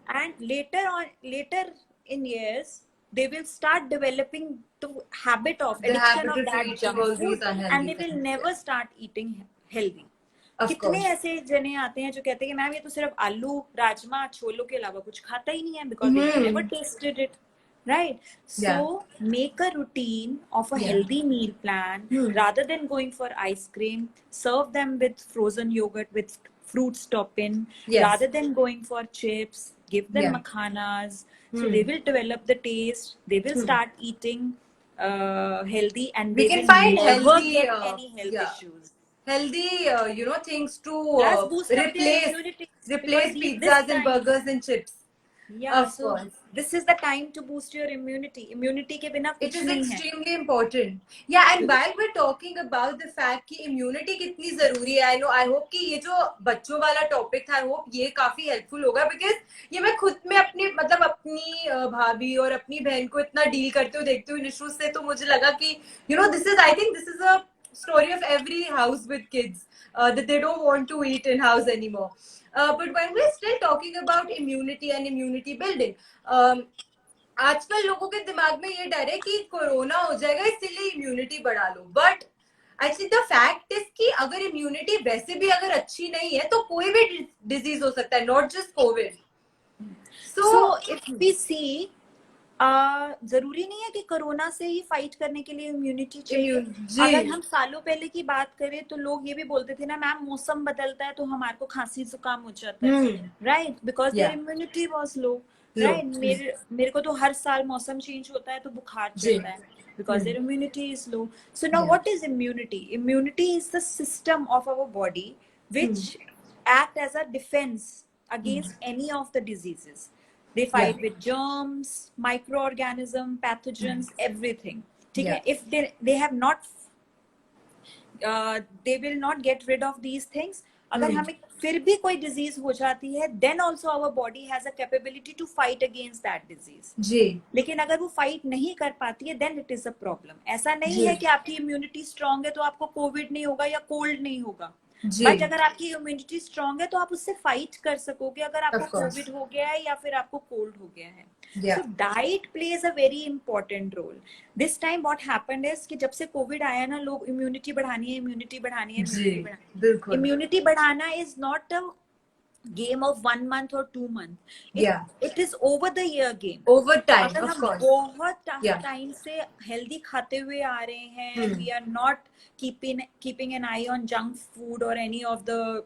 And later in years they will start developing the habit of addiction of that junk food, and they will never start eating healthy. कितने ऐसे जने आते हैं जो कहते हैं कि मैम ये तो सिर्फ आलू, राजमा, छोलों के अलावा कुछ खाता ही नहीं है, because they never tasted it, right? So make a routine of a healthy meal plan rather than going for ice cream. Serve them with frozen yogurt with fruits topping rather than going for chips. Give them makhanas. So they will develop the taste. They will start eating healthy, and they will never get any health issues. Healthy, things to replace pizzas and burgers and chips. Of course. This is the time to boost your immunity. Immunity के बिना कुछ नहीं है. It is extremely important. Yeah, and while we're talking about the fact कि immunity कितनी जरूरी है, I hope कि ये जो बच्चों वाला topic था, I hope ये काफी helpful होगा, because ये मैं खुद में अपनी भाभी और अपनी बहन को इतना डील करते हुए देखती हूँ इन issues से, तो मुझे लगा कि I think this is a story of every house with kids, that they don't want to eat in house anymore. But when we're still talking about immunity and immunity building, आजकल लोगों के दिमाग में ये डर है कि कोरोना हो जाएगा इसीलिए इम्यूनिटी बढ़ा लो. But actually the fact is कि अगर इम्यूनिटी वैसे भी अगर अच्छी नहीं है तो कोई भी डिजीज हो सकता है, not just COVID. So if we see, जरूरी नहीं है कि कोरोना से ही फाइट करने के लिए इम्यूनिटी चाहिए. अगर हम सालों पहले की बात करें तो लोग ये भी बोलते थे ना, मैम मौसम बदलता है तो हमारे को खांसी जुकाम हो जाता है, right? Because their immunity was low, right? मेरे को तो हर साल मौसम चेंज होता है तो बुखार चढ़ता है, because their immunity is low. So now what is immunity? Immunity is the system of our body which act as a defense against any of the diseases. They fight with germs, microorganisms, pathogens, everything. If they have not, they will not get rid of these things. अगर हमें फिर भी कोई disease हो जाती है, then also our body has a capability to fight against that disease. लेकिन अगर वो fight नहीं कर पाती है, then it is a problem. ऐसा नहीं है कि आपकी immunity strong है तो आपको COVID नहीं होगा या cold नहीं होगा. बट अगर आपकी इम्यूनिटी स्ट्रांग है तो आप उससे फाइट कर सकोगे अगर आपको कोविड हो गया है या फिर आपको कोल्ड हो गया है. So diet plays a very important role. This time what happened is कि जब से कोविड आया ना, लोग इम्यूनिटी बढ़ानी है. इम्यूनिटी बढ़ाना is not a game of 1 month or 2 month. Yeah. It is over the year game. Over time, अगर of हम course. बहुत Yeah. टाइम से हेल्दी खाते हुए आ रहे हैं, Hmm. we are not keeping an eye on junk food or any of the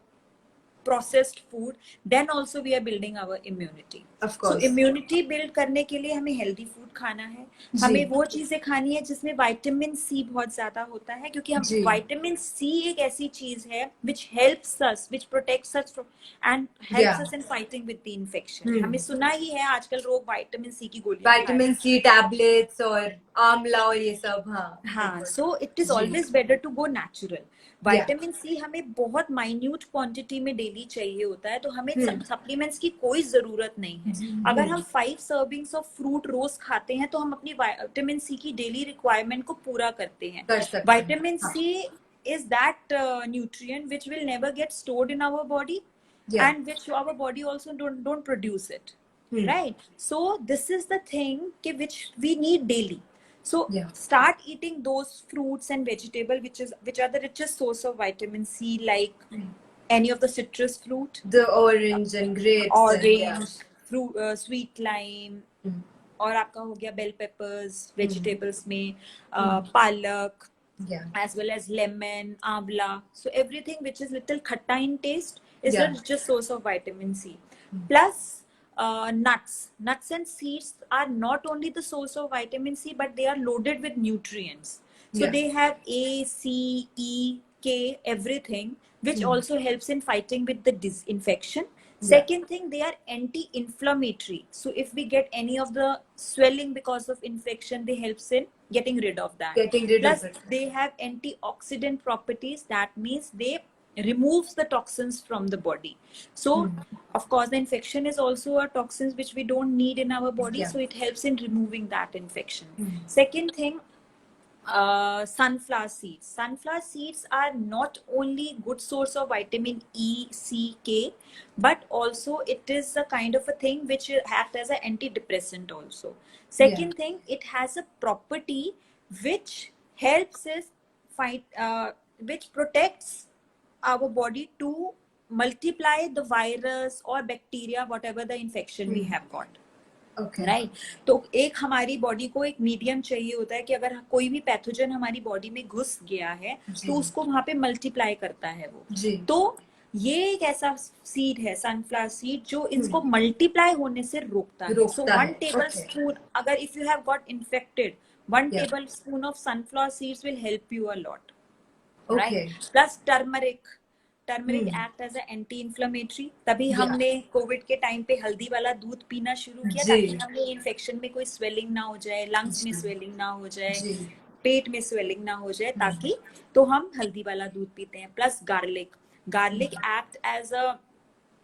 processed food, then also we are building our immunity. Of So course. immunity build करने के लिए हमें healthy food खाना है, जी. हमें वो चीजें खानी है जिसमें विटामिन सी बहुत ज्यादा होता है, क्योंकि हम जी. विटामिन सी एक ऐसी चीज है which helps us, which protects us from and helps Yeah. us in fighting with the infection. Hmm. हमें सुना ही है आजकल लोग विटामिन सी की गोलियां खा रहे हैं. विटामिन सी टैबलेट्स और आंवला और ये सब. हाँ. हाँ, so it is जी. always better to go natural. Yeah. Vitamin C हमें बहुत माइन्यूट क्वांटिटी में डेली चाहिए होता है, तो हमें सप्लीमेंट्स की कोई जरूरत नहीं है. अगर हम 5 सर्विंग्स ऑफ फ्रूट रोज खाते हैं तो हम अपनी विटामिन सी की डेली रिक्वायरमेंट को पूरा करते हैं. Vitamin C is that nutrient which will never get stored in our body. Yeah. And which our body also don't produce it. Right? So this is the thing which we need daily. So yeah. Start eating those fruits and vegetables which are the richest source of vitamin C, like any of the citrus fruit, the orange and grapes, orange, fruit, sweet lime, और आपका हो गया bell peppers, vegetables में पालक, as well as lemon, amla. So everything which is little khatta in taste is the richest source of vitamin C. Plus nuts and seeds are not only the source of vitamin C, but they are loaded with nutrients. So they have A, C, E, K, everything, which also helps in fighting with the infection. Second thing, they are anti-inflammatory. So if we get any of the swelling because of infection, they helps in getting rid of that. Plus, they have antioxidant properties. That means they removes the toxins from the body. So of course the infection is also a toxins which we don't need in our body, so it helps in removing that infection. Second thing, sunflower seeds are not only good source of vitamin E, C, K, but also it is a kind of a thing which acts as an antidepressant also. Second thing, it has a property which helps us fight, which protects our body to multiply the virus or bacteria, whatever the infection we have got. Okay. Right? तो एक हमारी body को एक medium चाहिए होता है कि अगर कोई भी पैथोजन हमारी बॉडी में घुस गया है तो उसको वहां पे मल्टीप्लाई करता है वो. तो ये एक ऐसा सीड है सनफ्लावर सीड जो इसको मल्टीप्लाई होने से रोकता है. सो 1 टेबल स्पून, अगर if you have got infected, 1 tablespoon of sunflower seeds will help you a lot. Right? Plus turmeric act as anti inflammatory. तभी हमने कोविड के टाइम पे हल्दी वाला दूध पीना शुरू किया ताकि हमें इन्फेक्शन में कोई स्वेलिंग ना हो जाए, लंग्स में स्वेलिंग ना हो जाए, पेट में स्वेलिंग ना हो जाए, ताकि तो हम हल्दी वाला दूध पीते हैं. Plus garlic act as a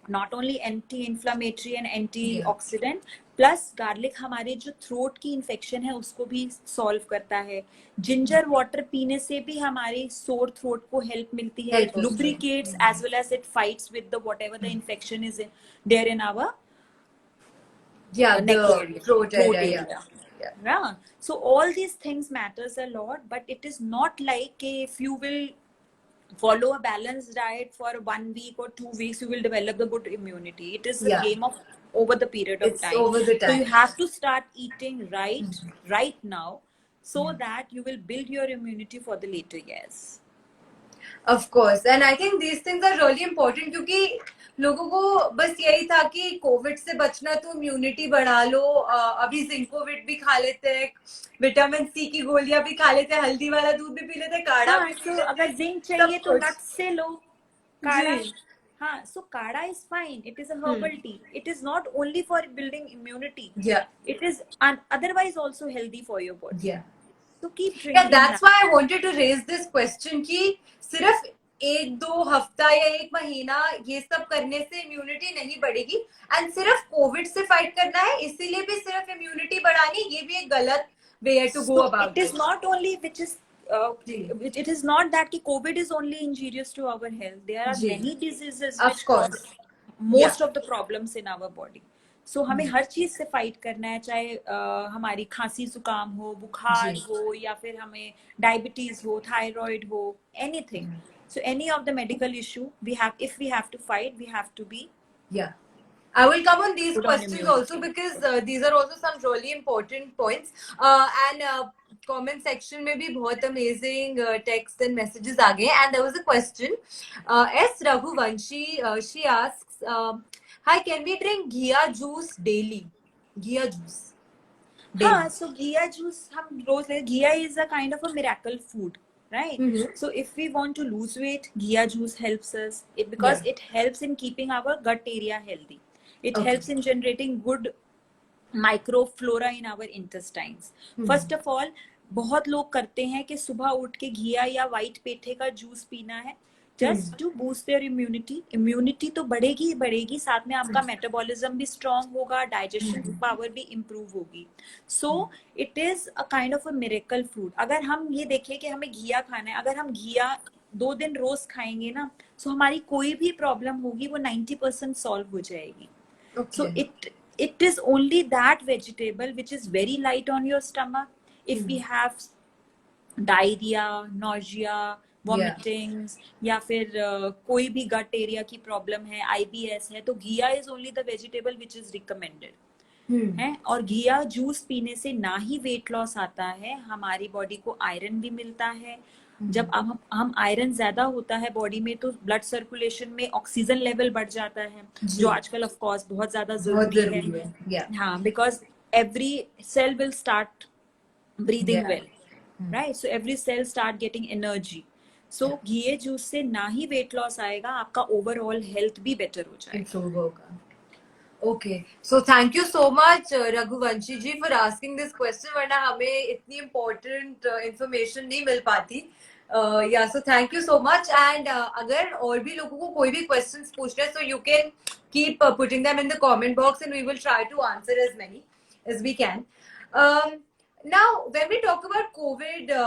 not only anti-inflammatory and antioxidant, plus garlic हमारे जो थ्रोट की इन्फेक्शन है उसको भी सॉल्व करता है. जिंजर वाटर पीने से भी हमारी सोर थ्रोट को हेल्प मिलती है. It lubricates as well as it fights with the whatever the infection is there in our throat area. Yeah. So all these things matters a lot, but it is not like if you will follow a balanced diet for 1 week or 2 weeks, you will develop the good immunity. It is a game of over the period of time. So you have to start eating right now, so that you will build your immunity for the later years. Of course, and I think these things are really important क्योंकि लोगों को बस यही था कि Covid से बचना तो इम्यूनिटी बढ़ा लो. अभी जिंकोविट भी खा लेते हैं, विटामिन सी की गोलियां भी खा लेते हैं, हल्दी वाला दूध भी पी लेते हैं, काढ़ा भी पी लेते हैं. अगर जिंक चाहिए तो नट्स से लो काढ़ा. हाँ, so काढ़ा is fine. It is a herbal tea. It is not only for building immunity. It is otherwise also healthy for your body. So keep drinking. That's why I wanted to raise this question कि सिर्फ 1-2 हफ्ता या 1 महीना ये सब करने से immunity नहीं बढ़ेगी, एंड सिर्फ कोविड से फाइट करना है इसीलिए भी सिर्फ इम्यूनिटी बढ़ानी, ये भी एक गलत way to go about. It is not only it is not that कि COVID is only injurious to our health. There are many diseases which cause most of the problems in our body. So हमें हर चीज से fight करना है, चाहे हमारी खांसी जुकाम हो, बुखार हो, या फिर हमें डायबिटीज हो, थायराइड हो, anything. So any of the medical issue, if we have to fight, we have to be Yeah. I will come on these good on questions immunity. also because these are also some really important points. And comment section में भी बहुत amazing texts and messages आ गए. And there was a question. S. Raghuvanshi, she asks, hi, can we drink ghee juice daily? Ghee juice. हाँ, so घिया juice हम रोज ले. घिया is a kind of a miracle food, right? Mm-hmm. So if we want to lose weight, घिया juice helps us because it helps in keeping our gut area healthy. It helps in generating good microflora in our intestines. First of all, बहुत लोग करते हैं कि सुबह उठ के घिया या व्हाइट पेठे का जूस पीना है just to boost their immunity तो बढ़ेगी ही बढ़ेगी, साथ में आपका मेटाबॉलिज्म भी स्ट्रांग होगा, डाइजेशन पावर भी इम्प्रूव होगी. So it is a kind of a miracle food. अगर हम ये देखें कि हमें घिया खाना है, अगर हम घिया 2 दिन रोज खाएंगे ना, सो हमारी कोई भी प्रॉब्लम होगी वो 90% सॉल्व हो जाएगी. So it is only that vegetable which is very light on your stomach. If we have diarrhea, nausea, vomitings, या फिर कोई भी gut area की problem है, IBS है, तो घिया is only the vegetable which is recommended. है. और घिया जूस पीने से ना ही वेट लॉस आता है, हमारी बॉडी को आयरन भी मिलता है. जब हम आयरन ज्यादा होता है बॉडी में तो ब्लड सर्कुलेशन में ऑक्सीजन लेवल बढ़ जाता है, जो आजकल ऑफ कोर्स बहुत ज्यादा जरूरी है. हाँ, because every cell will start breathing well, right? So every cell start getting energy. So घिए जूस से ना ही वेट लॉस आएगा, आपका ओवरऑल हेल्थ भी बेटर हो जाएगा. Okay, so thank you so much Raghuvanshi ji for asking this question, वरना हमें इतनी important information नहीं मिल पाती. Yeah, so thank you so much. And अगर और भी लोगों को कोई भी questions पूछने हैं, so you can keep putting them in the comment box and we will try to answer as many as we can. Now when we talk about COVID,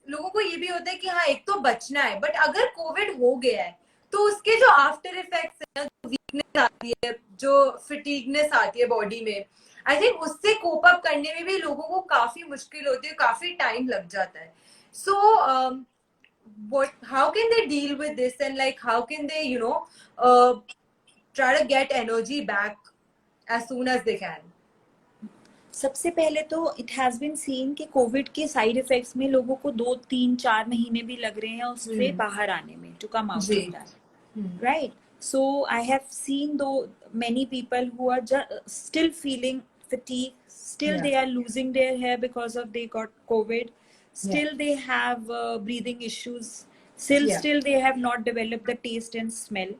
लोगों को ये भी होता है कि हाँ एक तो बचना है, but अगर COVID हो गया है तो उसके जो आफ्टर इफेक्ट्स है, जो वीकनेस आती है, जो फिटीगनेस आती है बॉडी में, आई थिंक उससे कोप अप करने में भी लोगों को काफी मुश्किल होती है, काफी टाइम लग जाता है. सो how can they deal with this and like how can they try to get energy back as soon as they can? सबसे पहले तो इट हैज बीन सीन कि कोविड के साइड इफेक्ट्स में लोगों को 2-3-4 महीने भी लग रहे हैं उससे बाहर आने में, to come out of that, right? So I have seen though many people who are still feeling fatigue, still they are losing their hair because of they got COVID, still they have breathing issues, still they have not developed the taste and smell.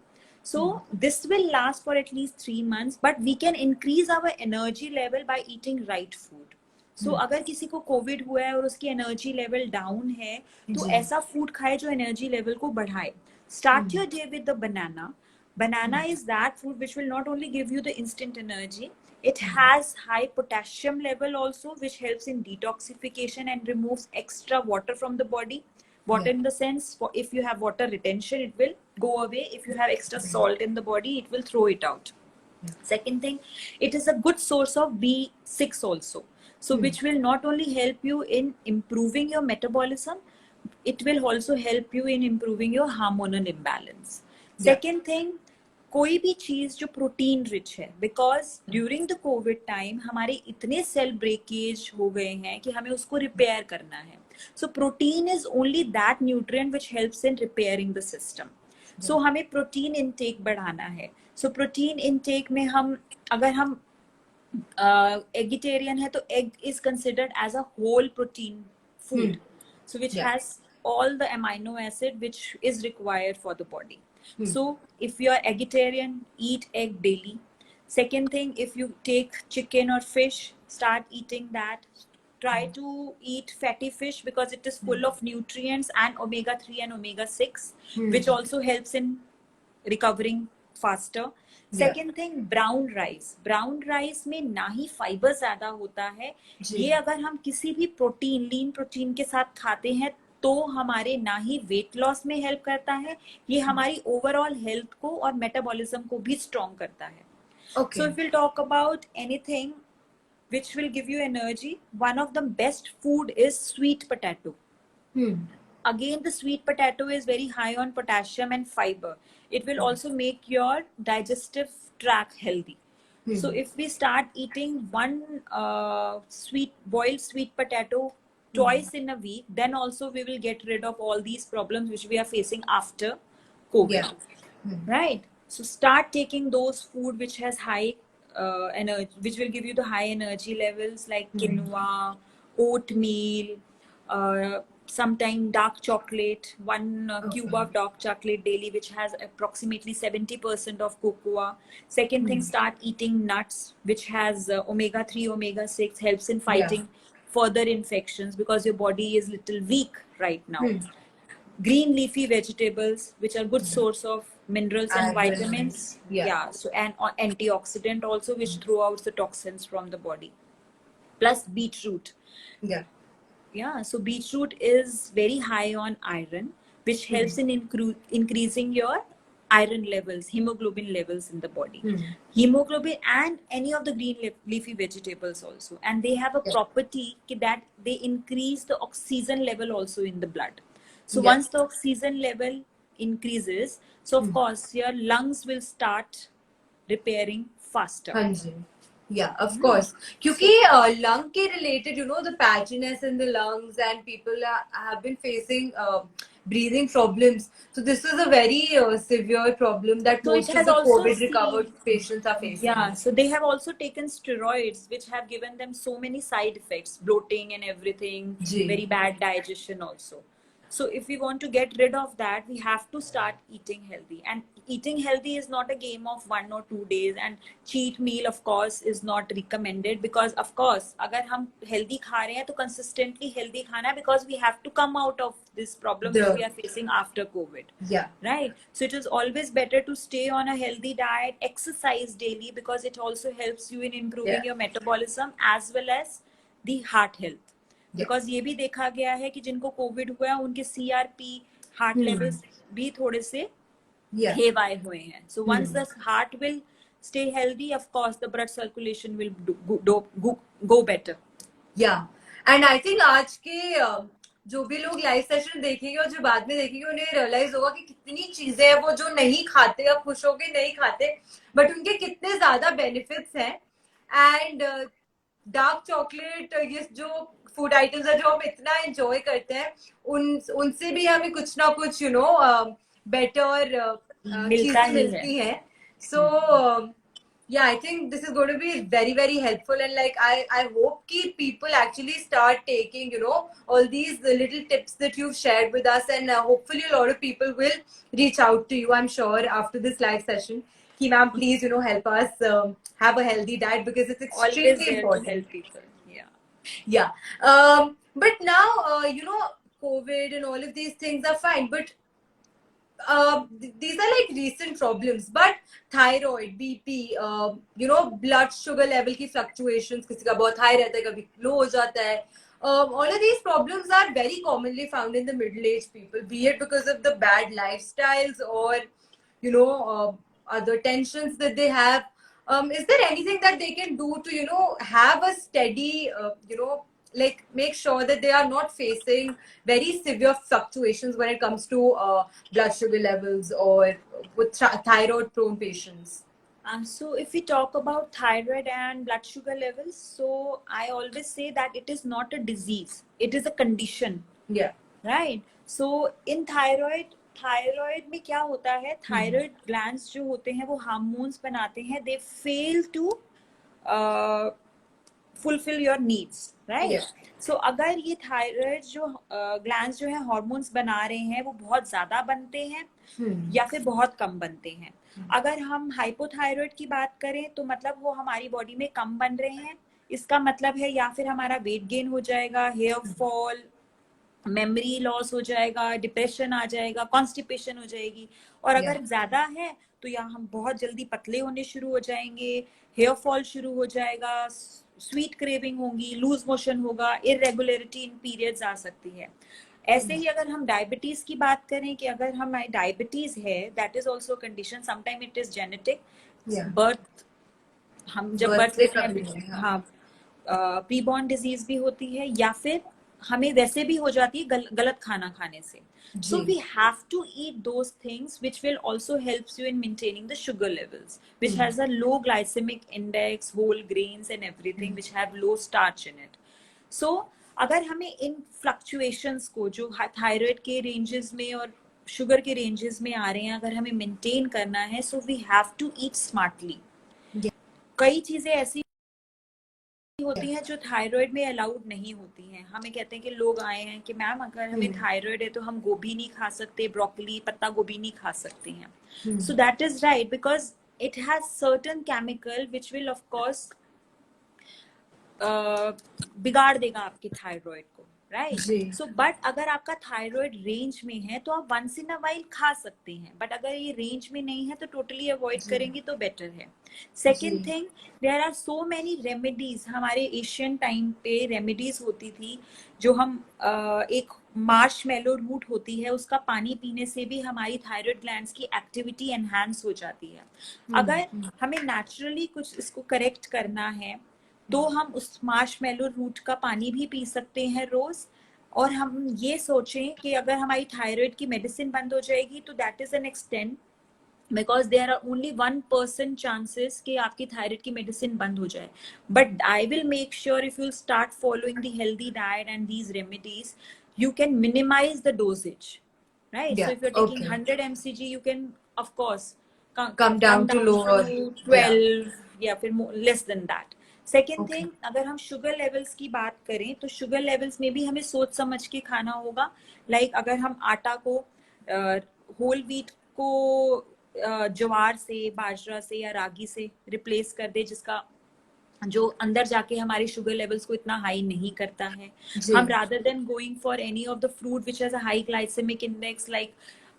So this will last for at least 3 months, but we can increase our energy level by eating right food. So अगर किसी को Covid हुआ है और उसकी energy level down है, तो ऐसा फूड खाए जो एनर्जी लेवल को बढ़ाए. Start your day with the banana. Banana is that food which will not only give you the instant energy, it has high potassium level also, which helps in detoxification and removes extra water from the body. Water in the sense, for if you have water retention, it will go away. If you have extra salt in the body, it will throw it out. Second thing, it is a good source of B6 also. So which will not only help you in improving your metabolism, it will also help you in improving your hormonal imbalance. Second thing, कोई भी चीज जो protein rich है, because during the Covid time हमारे इतने cell breakage हो गए हैं कि हमें उसको रिपेयर करना है. So protein is only that nutrient which helps in repairing the system. So हमें प्रोटीन इनटेक बढ़ाना है. सो प्रोटीन इनटेक में हम, अगर हम एगिटेरियन है तो egg is considered as a whole protein food, so which has all the amino acid which is required for the body. So if you are vegetarian, eat egg daily. Second thing, if you take chicken or fish, start eating that. Try to eat fatty fish because it is full of nutrients and omega-3 and omega-6, which also helps in recovering faster. Second thing, brown rice. Brown rice में ना ही fibre ज्यादा होता है. ये अगर हम किसी भी प्रोटीन, लीन प्रोटीन के साथ खाते हैं तो हमारे ना ही वेट लॉस में हेल्प करता है, ये हमारी ओवरऑल हेल्थ को और मेटाबॉलिज्म को भी स्ट्रॉन्ग करता है. So if we'll talk about anything which will give you energy, one of the best food is sweet potato. Again, the sweet potato is very high on potassium and fiber. it will also make your digestive tract healthy. So if we start eating one boiled sweet potato twice in a week, then also we will get rid of all these problems which we are facing after COVID. Yeah. Right? So start taking those food which has high energy, which will give you the high energy levels, like quinoa, oatmeal, sometime dark chocolate, one cube of dark chocolate daily, which has approximately 70% of cocoa. Second thing, start eating nuts, which has omega-3, omega-6, helps in fighting further infections because your body is little weak right now. Green leafy vegetables, which are good source of minerals and vitamins. So and antioxidant also, which throw out the toxins from the body. Plus beetroot. So beetroot is very high on iron, which helps in increasing your iron levels, hemoglobin levels in the body. Hemoglobin and any of the green leafy vegetables also. And they have a property that they increase the oxygen level also in the blood. So once the oxygen level increases, so of course your lungs will start repairing faster. Yeah, of course. क्योंकि lung के related, you know, the patchiness in the lungs and people have been facing breathing problems. So this is a very severe problem that most of the COVID recovered patients are facing. Yeah, so they have also taken steroids, which have given them so many side effects, bloating and everything, very bad digestion also. So if we want to get rid of that, we have to start eating healthy. And eating healthy is not a game of 1 or 2 days. And cheat meal, of course, is not recommended because, of course, agar hum healthy kha rahe hain, to consistently healthy khana, because we have to come out of this problem that we are facing after COVID. Right? So it is always better to stay on a healthy diet, exercise daily, because it also helps you in improving your metabolism as well as the heart health. Because ये भी देखा गया है कि जिनको Covid हुआ उनके CRP heart levels भी थोड़े से हेवाए हुए हैं. So once the heart will stay healthy, of course the blood circulation will go better. And I think आज के जो भी लोग लाइव सेशन देखेंगे और जो बाद में देखेंगे, उन्हें रियलाइज होगा कि कितनी चीजें हैं वो जो नहीं खाते या खुश होके नहीं खाते, बट उनके कितने ज्यादा बेनिफिट्स हैं. एंड डार्क चॉकलेट, ये जो फूड आइटम्स है जो हम इतना एंजॉय करते हैं, उनसे भी हमें कुछ ना कुछ बेटर चीजें मिलती हैं. सो I think this is going to be very, very helpful, and like I hope ki people actually start taking all these little tips that you've shared with us, and hopefully a lot of people will reach out to you, I'm sure, after this live session. Ki ma'am, please help us have a healthy diet, because it's extremely important to help people. But now COVID and all of these things are fine, but these are like recent problems. But thyroid, BP, blood sugar level की fluctuations, किसी का बहुत high रहता है, कभी low हो जाता है. All of these problems are very commonly found in the middle-aged people, be it because of the bad lifestyles or other tensions that they have. Is there anything that they can do to have a steady like make sure that they are not facing very severe fluctuations when it comes to blood sugar levels, or with thyroid prone patients? So if we talk about thyroid and blood sugar levels, so I always say that it is not a disease, it is a condition. Right? So in thyroid में क्या होता है, thyroid glands जो होते हैं वो hormones बनाते हैं, they fail to fulfill your needs, right? So अगर ये थायराइड जो ग्लैंड्स जो है हार्मोन्स बना रहे हैं वो बहुत ज्यादा बनते हैं या फिर बहुत कम बनते हैं. अगर हम हाइपोथायराइड की बात करें तो मतलब वो हमारी बॉडी में कम बन रहे हैं, इसका मतलब है या फिर हमारा वेट गेन हो जाएगा, हेयर फॉल, मेमोरी लॉस हो जाएगा, डिप्रेशन आ जाएगा, कॉन्स्टिपेशन हो जाएगी. और अगर ज्यादा है तो या हम बहुत जल्दी पतले होने शुरू हो जाएंगे, हेयर फॉल शुरू हो जाएगा, स्वीट क्रेविंग होगी, लूज मोशन होगा, इरेगुलरिटी इन पीरियड्स आ सकती है. ऐसे ही अगर हम डायबिटीज की बात करें कि अगर हमारी डायबिटीज है, that is also condition, sometime it is genetic, birth, हम जब बर्थ हाँ प्रीबॉर्न डिजीज भी होती है, या फिर हमें वैसे भी हो जाती है गलत खाना खाने से. So we have to eat those things which will also helps you in maintaining the sugar levels, which has a low glycemic index, whole grains and everything, which have low starch in it. So अगर हमें इन fluctuations को जो thyroid के ranges में और sugar के ranges में आ रहे हैं, अगर हमें मेंटेन करना है, so we have to eat smartly. कई चीजें ऐसी होती हैं जो थायराइड में अलाउड नहीं होती हैं. हमें कहते हैं कि लोग आए हैं कि मैम अगर हमें थायराइड है तो हम गोभी नहीं खा सकते, ब्रोकली, पत्ता गोभी नहीं खा सकते हैं. So that is right, because it has certain chemical which will of course बिगाड़ देगा आपके थायराइड को, राइट. सो बट अगर आपका थायराइड रेंज में है तो आप वंस इन अ वाइल खा सकते हैं, बट अगर ये रेंज में नहीं है तो टोटली अवॉइड करेंगे तो बेटर है. Second thing, there are so many remedies. हमारे एशियन टाइम पे रेमेडीज होती थी जो हम एक मार्शमेलो रूट होती है, उसका पानी पीने से भी हमारी थायराइड ग्लैंड्स की एक्टिविटी एनहांस हो जाती है. अगर हमें नेचुरली कुछ इसको करेक्ट करना है तो हम उस मार्शमेलो रूट का पानी भी पी सकते हैं रोज. और हम ये सोचें कि अगर हमारी थायराइड की मेडिसिन बंद हो जाएगी तो that is an extent, because there are only 1% chances कि आपकी थायराइड की मेडिसिन बंद हो जाए. But I will make sure if you start following the healthy diet and these remedies, you can minimize the dosage, right? So if you're taking 100 mcg, you can of course come down to lower 12 या फिर less than that. Second thing, अगर हम sugar levels की बात करें तो sugar levels में भी हमें सोच समझ के खाना होगा. लाइक अगर हम आटा को होल व्हीट को ज्वार से, बाजरा से या रागी से रिप्लेस कर दे, जिसका जो अंदर जाके हमारे शुगर लेवल्स को इतना हाई नहीं करता है. हम rather than going for any of the fruit which has a high glycemic index like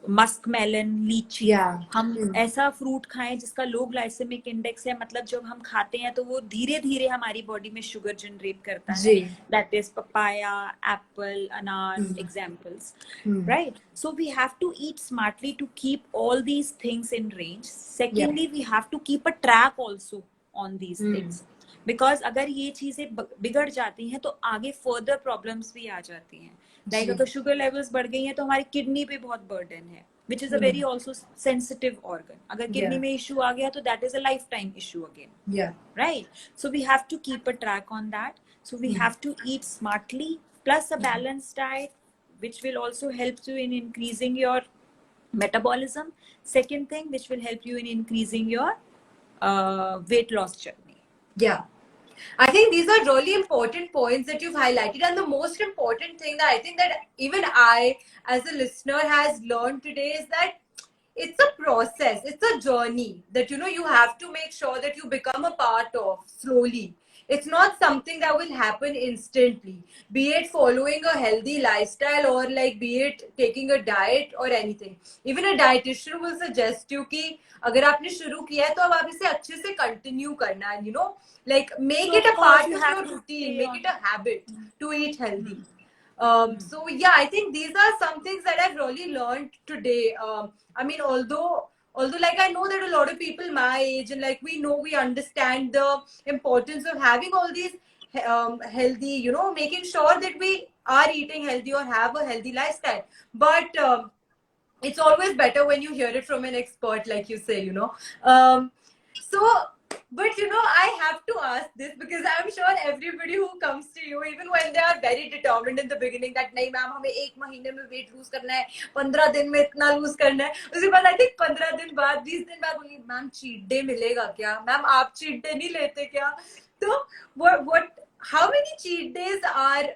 musk melon, lychee, हम ऐसा फ्रूट खाएं जिसका लो ग्लाइसेमिक इंडेक्स है. मतलब जब हम खाते हैं तो वो धीरे धीरे हमारी बॉडी में शुगर जनरेट करता है. दैट इज पपाया, एप्पल, अनार, examples, right. So we have to eat smartly to keep all these things in range. Secondly, we have to keep a track also on these things, because अगर ये चीजें बिगड़ जाती हैं तो आगे further problems भी आ जाती हैं. लाइक अगर शुगर लेवल्स बढ़ गई हैं तो हमारी किडनी पे बहुत बर्डन है, which is a very also sensitive organ. अगर किडनी में इशू आ गया तो that is a lifetime issue again. Right? So we have to keep a track on that. So we have to eat smartly plus a balanced diet, which will also help you in increasing your metabolism. Second thing, which will help you in increasing your weight loss journey. Yeah. I think these are really important points that you've highlighted, and the most important thing that I think that even I as a listener has learned today is that it's a process, it's a journey that you have to make sure that you become a part of slowly. It's not something that will happen instantly, be it following a healthy lifestyle or like be it taking a diet or anything. Even a dietitian will suggest you कि अगर आपने शुरू किया है तो अब आप इसे अच्छे से कंटिन्यू करना है, like make it a part of your routine, make it a habit to eat healthy. So yeah, I think these are some things that I've really learned today. I mean, although like I know that a lot of people my age and like we understand the importance of having all these healthy, making sure that we are eating healthy or have a healthy lifestyle. But it's always better when you hear it from an expert, like you say, But I have to ask this because I'm sure everybody who comes to you, even when they are very determined in the beginning that नहीं ma'am हमें 1 महीने में weight lose करना है, 15 दिन में इतना loose करना है, उसके बाद आई थिंक 15 दिन बाद 20 दिन बाद बोली मैम चीट डे मिलेगा क्या, मैम आप चीट डे नहीं लेते क्या? तो what how many cheat days are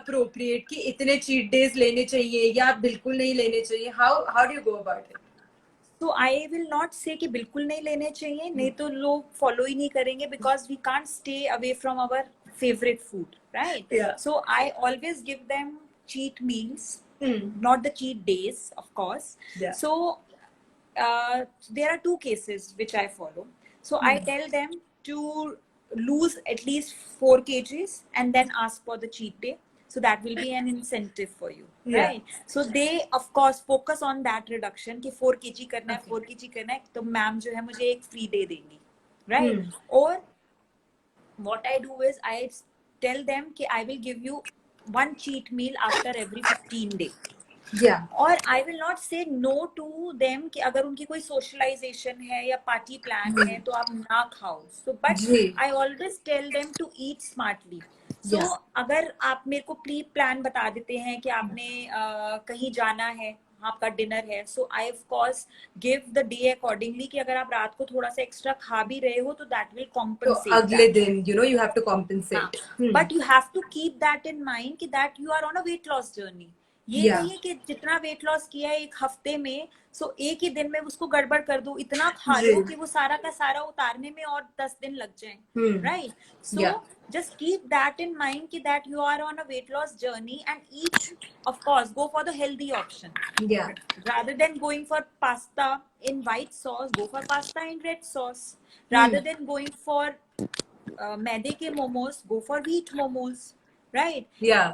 appropriate कि इतने cheat days लेने चाहिए या बिल्कुल नहीं लेने चाहिए? How do you go about it? तो आई विल नॉट से कि बिल्कुल नहीं लेने चाहिए, नहीं तो लोग फॉलो ही नहीं करेंगे, because we can't stay away from our favourite food, right? So I always give them cheat meals, not the cheat days, of course. So there are 2 cases which I follow. So I tell them to lose at least 4 kgs and then ask for the cheat day. So that will be an incentive for you, right? So they of course focus on that reduction कि 4 kg करना है, 4 kg करना है, तो ma'am जो है मुझे एक free day देंगी, right? Or what I do is I tell them कि I will give you one cheat meal after every 15 days. Yeah. और आई विल नॉट से नो टू देम कि अगर उनकी कोई सोशलाइजेशन है या पार्टी प्लान है तो आप ना खाओ. सो बट जी. I always tell them to eat smartly. So Yeah. अगर आप मेरे को प्री प्लान बता देते हैं कि आपने कहीं जाना है, आपका डिनर है, so I of course give the day accordingly कि अगर आप रात को थोड़ा सा एक्स्ट्रा खा भी रहे हो तो दैट विल So कॉम्पनसेट अगले दैट. दिन you have to compensate. But you have to keep that in mind कि that you are on a weight loss journey. ये Yeah. नहीं है कि जितना वेट लॉस किया है एक हफ्ते में, सो एक ही दिन में उसको गड़बड़ कर दो, इतना खा जी. लो कि वो सारा का सारा उतारने में और 10 दिन लग जाए. Right. Yeah. So just keep that in mind कि that you are on a weight loss journey and eat, of course, go for the healthy option. Yeah. Rather than going for pasta in white sauce, go for pasta in red sauce. Rather than going for मैदे के momos, go for wheat momos. Right. Yeah.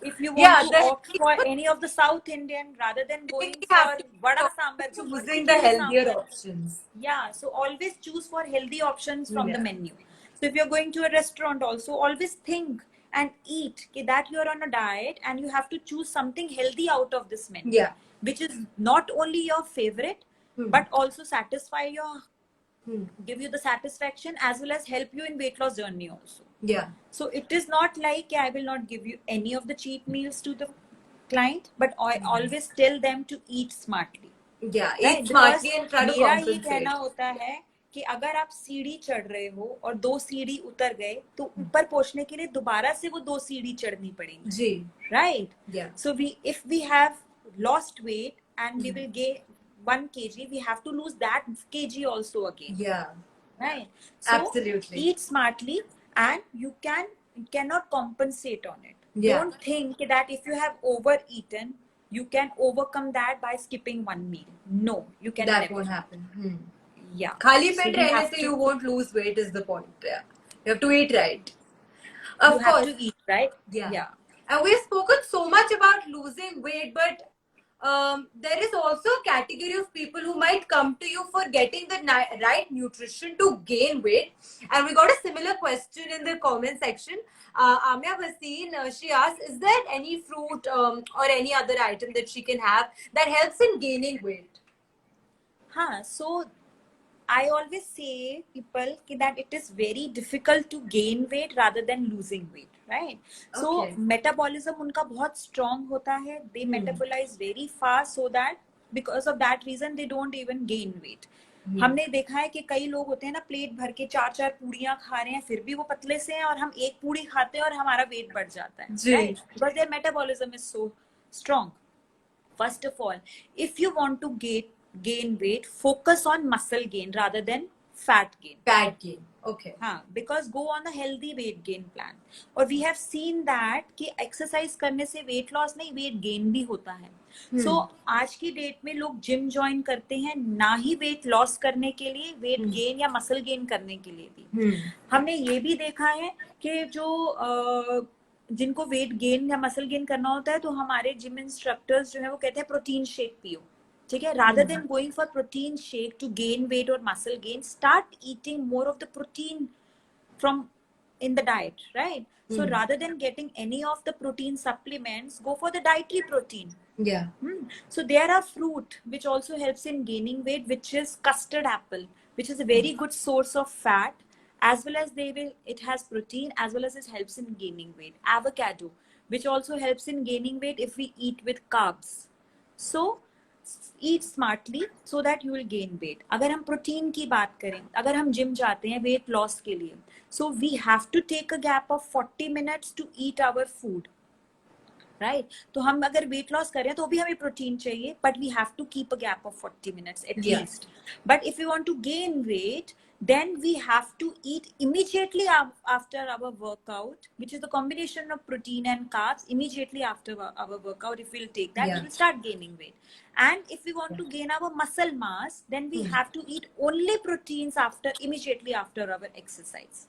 If you Yeah, want to opt for any of the South Indian rather than going we for have to vada sambar, go for choosing the idli healthier sambar. options. Yeah, so always choose for healthy options from the Yeah. menu. So if you're going to a restaurant also, always think and eat that you're on a diet and you have to choose something healthy out of this menu. Yeah. Which is not only your favorite, but also satisfy your, give you the satisfaction as well as help you in weight loss journey also. Yeah. So it is not like I will not give you any of the cheap meals to the client, but I always tell them to eat smartly. Yeah. Right? Eat smartly and try to मेरा ये compensate. कहना होता है कि अगर आप सीढ़ी चढ़ रहे हो और 2 सीढ़ी उतर गए तो ऊपर पहुंचने के लिए दोबारा से वो 2 सीढ़ी चढ़नी पड़ेगी. जी. Right? Yeah. So if we have lost weight and we will gain 1 kg, we have to lose that kg also again. Yeah. Right. So Absolutely. eat smartly and you cannot compensate on it. Yeah. Don't think that if you have overeaten, you can overcome that by skipping 1 meal. No, you can That never. won't happen. Yeah. खाली So pet you रहने have से to- you won't lose weight is the point. Yeah. You have to eat right. You Of have course. to eat, right? Yeah. Yeah. And we've spoken so much about losing weight, but there is also a category of people who might come to you for getting the right nutrition to gain weight. And we got a similar question in the comment section. Amya Vaseen, she asked, is there any fruit or any other item that she can have that helps in gaining weight? So I always say people that it is very difficult to gain weight rather than losing weight, right? So Okay. metabolism उनका बहुत strong होता है. They metabolize very fast, so that because of that reason they don't even gain weight. हमने देखा है कि कई लोग होते हैं ना, प्लेट भर के 4-4 पूड़ियां खा रहे हैं, फिर भी वो पतले से हैं, और हम एक पूड़ी खाते हैं और हमारा वेट बढ़ जाता है, right? Because their metabolism is so strong. First of all, if you want to gain weight, focus on muscle gain rather than fat gain. Fat gain. Okay. Because go on a healthy weight gain plan. और we have seen that कि exercise करने से weight loss नहीं, weight gain भी होता है. So आज की डेट में लोग जिम ज्वाइन करते हैं ना ही वेट लॉस करने के लिए, वेट गेन या मसल गेन करने के लिए भी. हमने ये भी देखा है कि जो जिनको वेट गेन या मसल गेन करना होता है तो हमारे जिम इंस्ट्रक्टर्स जो है वो कहते हैं प्रोटीन शेक पियो. ठीक है, rather than going for protein shake to gain weight or muscle gain, start eating more of the protein from in the diet, right? So rather than getting any of the protein supplements, go for the dietary protein. Yeah. So there are fruit which also helps in gaining weight, which is custard apple, which is a very good source of fat, as well as it has protein, as well as it helps in gaining weight. Avocado, which also helps in gaining weight if we eat with carbs. So eat smartly so that you will gain weight. अगर हम protein की बात करें, अगर हम gym जाते हैं weight loss के लिए, so we have to take a gap of 40 minutes to eat our food. Right? तो हम अगर वेट लॉस कर रहे हैं तो भी हमें प्रोटीन चाहिए, but we have to keep a gap of 40 minutes at least. But if we want to gain weight, then we have to eat immediately after our workout, which is the combination of protein and carbs. Immediately after our workout, if we'll take that, we will start gaining weight. And if we want to gain our muscle mass, then we have to eat only proteins immediately after our exercise.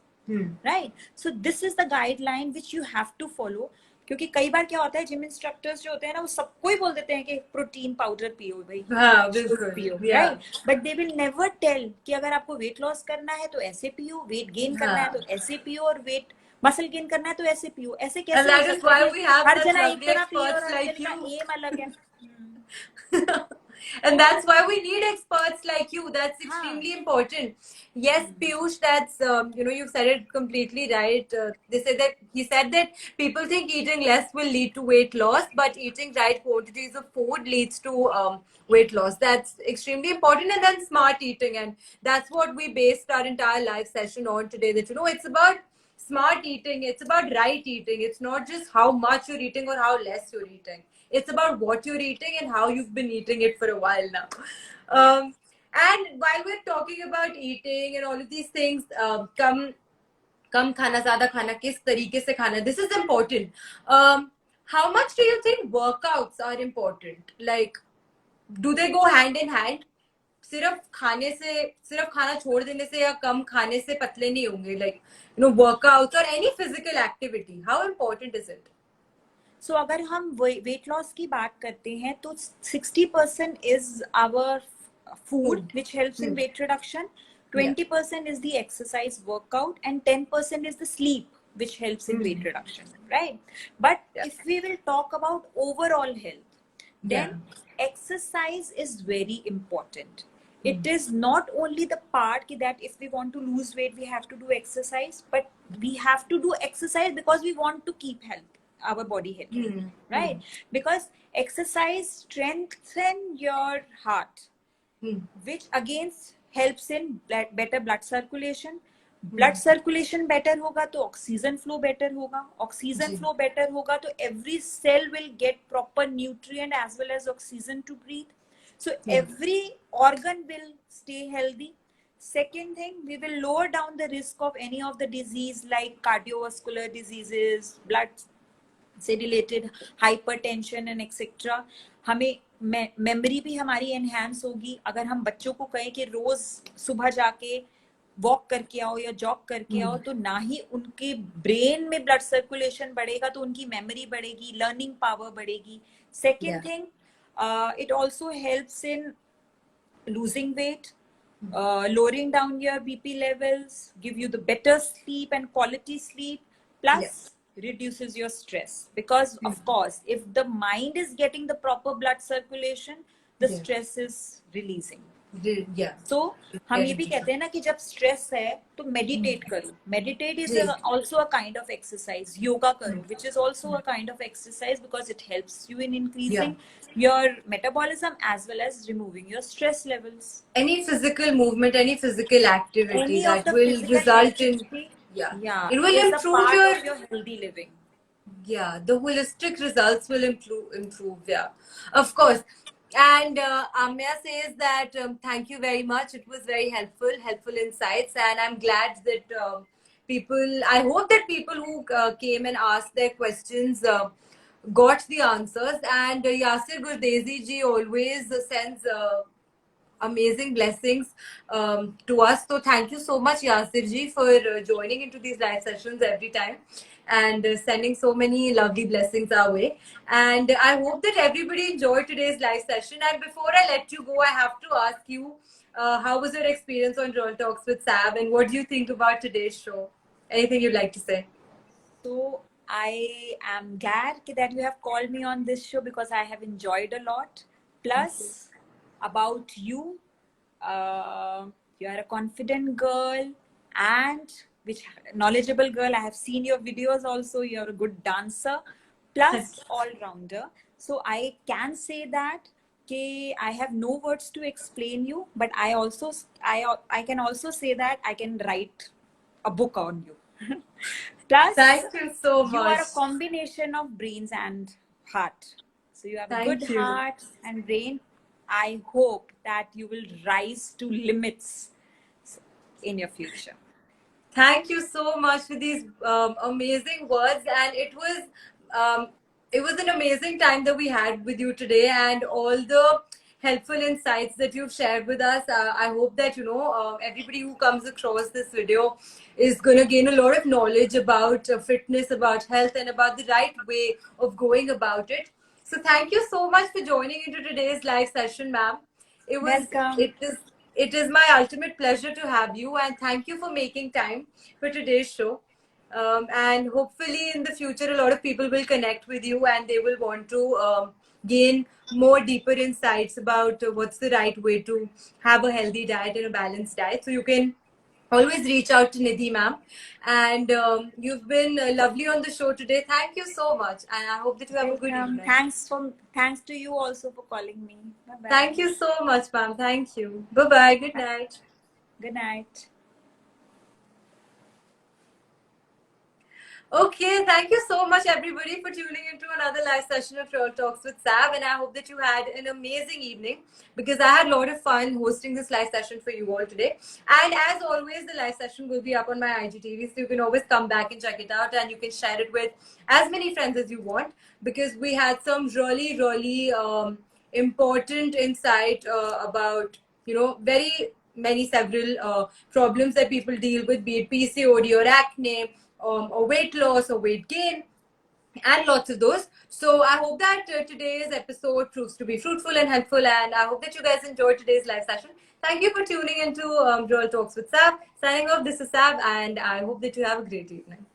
Right? So this is the guideline which you have to follow. क्योंकि कई बार क्या होता है, gym instructors जो होते हैं ना, वो सबको ही बोल देते हैं कि प्रोटीन पाउडर पियो भाई, पियो, right? But they will never tell कि अगर आपको वेट लॉस करना है तो ऐसे पियो, वेट गेन करना है तो ऐसे पियो, और वेट मसल गेन करना है तो ऐसे पियो, ऐसे And कैसे हो that is सकता है why कि we have हर such जना एक lovely तरह पिए और experts हर like जने का you. एम अलग है. And that's why we need experts like you. That's हाँ. extremely important. Yes, Piyush, that's you've said it completely right. They said that he said that people think eating less will lead to weight loss, but eating right quantities of food leads to weight loss. That's extremely important. And then smart eating, and that's what we based our entire live session on today. That it's about smart eating, it's about right eating. It's not just how much you're eating or how less you're eating. It's about what you're eating and how you've been eating it for a while now. And while we're talking about eating and all of these things, कम खाना ज्यादा खाना किस तरीके से खाना, this is important. How much do you think workouts are important? Like, do they go hand in hand? सिर्फ खाना छोड़ देने से या कम खाने से पतले नहीं होंगे, like workouts or any physical activity, how important is it? सो अगर हम वेट लॉस की बात करते हैं तो 60% is our food which helps in weight reduction, 20% is the exercise workout, and 10% is the sleep which helps in weight reduction, right? But if we will talk about overall health, then exercise is very important. It is not only the part that if we want to lose weight we have to do exercise, but we have to do exercise because we want to keep our body healthy, right? Because exercise strengthen your heart, which again helps in better blood circulation. Blood circulation better होगा तो oxygen flow better होगा, oxygen flow better होगा तो every cell will get proper nutrient as well as oxygen to breathe, so every organ will stay healthy. Second thing, we will lower down the risk of any of the disease like cardiovascular diseases, blood से related hypertension and etcetera. हमें memory भी हमारी enhance होगी. अगर हम बच्चों को कहें कि रोज सुबह जाके वॉक करके आओ या जॉग करके आओ, तो ना ही उनके ब्रेन में ब्लड सर्कुलेशन बढ़ेगा तो उनकी मेमोरी बढ़ेगी, लर्निंग पावर बढ़ेगी. Second thing, it also helps in losing weight, lowering down your BP levels, give you the better sleep and quality sleep, plus reduces your stress. Because of course, if the mind is getting the proper blood circulation, the stress is releasing. So हम ये भी कहते हैं ना कि जब stress है तो मेडिटेट करो. Meditate is also a kind of exercise. Yoga करो, which is also a kind of exercise because it helps you in increasing your metabolism as well as removing your stress levels. Any physical movement, any physical activity Any of that the will physical result in activity, it will is a improve part your of your healthy living. the holistic results will improve. Of course. And Amya says that thank you very much, it was very helpful insights, and I'm glad that I hope that people who came and asked their questions got the answers. And Yasir Gurdesi ji always sends amazing blessings to us. So thank you so much, Yasir ji, for joining into these live sessions every time and sending so many lovely blessings our way. And I hope that everybody enjoyed today's live session. And before I let you go, I have to ask you, how was your experience on Roll Talks with Sab, and what do you think about today's show? Anything you'd like to say? So I am glad that you have called me on this show because I have enjoyed a lot. Plus, about you, you are a confident girl and which knowledgeable girl. I have seen your videos also. You are a good dancer, plus all-rounder. So I can say that I have no words to explain you, but I can also say that I can write a book on you. Plus, thank you so much. You are a combination of brains and heart. So you have a good heart and brain. I hope that you will rise to limits in your future. Thank you so much for these amazing words, and it was an amazing time that we had with you today, and all the helpful insights that you've shared with us. I hope that everybody who comes across this video is going to gain a lot of knowledge about fitness, about health, and about the right way of going about it. So thank you so much for joining into today's live session, ma'am. Welcome. It is my ultimate pleasure to have you, and thank you for making time for today's show. And hopefully in the future, a lot of people will connect with you and they will want to gain more deeper insights about what's the right way to have a healthy diet and a balanced diet. So you can always reach out to Nidhi ma'am. And you've been lovely on the show today. Thank you so much. And I hope that you have a good Welcome. evening. Thanks to you also for calling me. Bye-bye. Thank you so much, ma'am. Thank you. Bye-bye. Good night. Good night. Okay, thank you so much, everybody, for tuning into another live session of Real Talks with Sav. And I hope that you had an amazing evening because I had a lot of fun hosting this live session for you all today. And as always, the live session will be up on my IGTV, so you can always come back and check it out and you can share it with as many friends as you want because we had some really important insight about, very many several problems that people deal with, be it PCOD or acne, or weight loss or weight gain, and lots of those. So I hope that today's episode proves to be fruitful and helpful, and I hope that you guys enjoyed today's live session. Thank you for tuning into Real Talks with Sav. Signing off, this is Sav, and I hope that you have a great evening.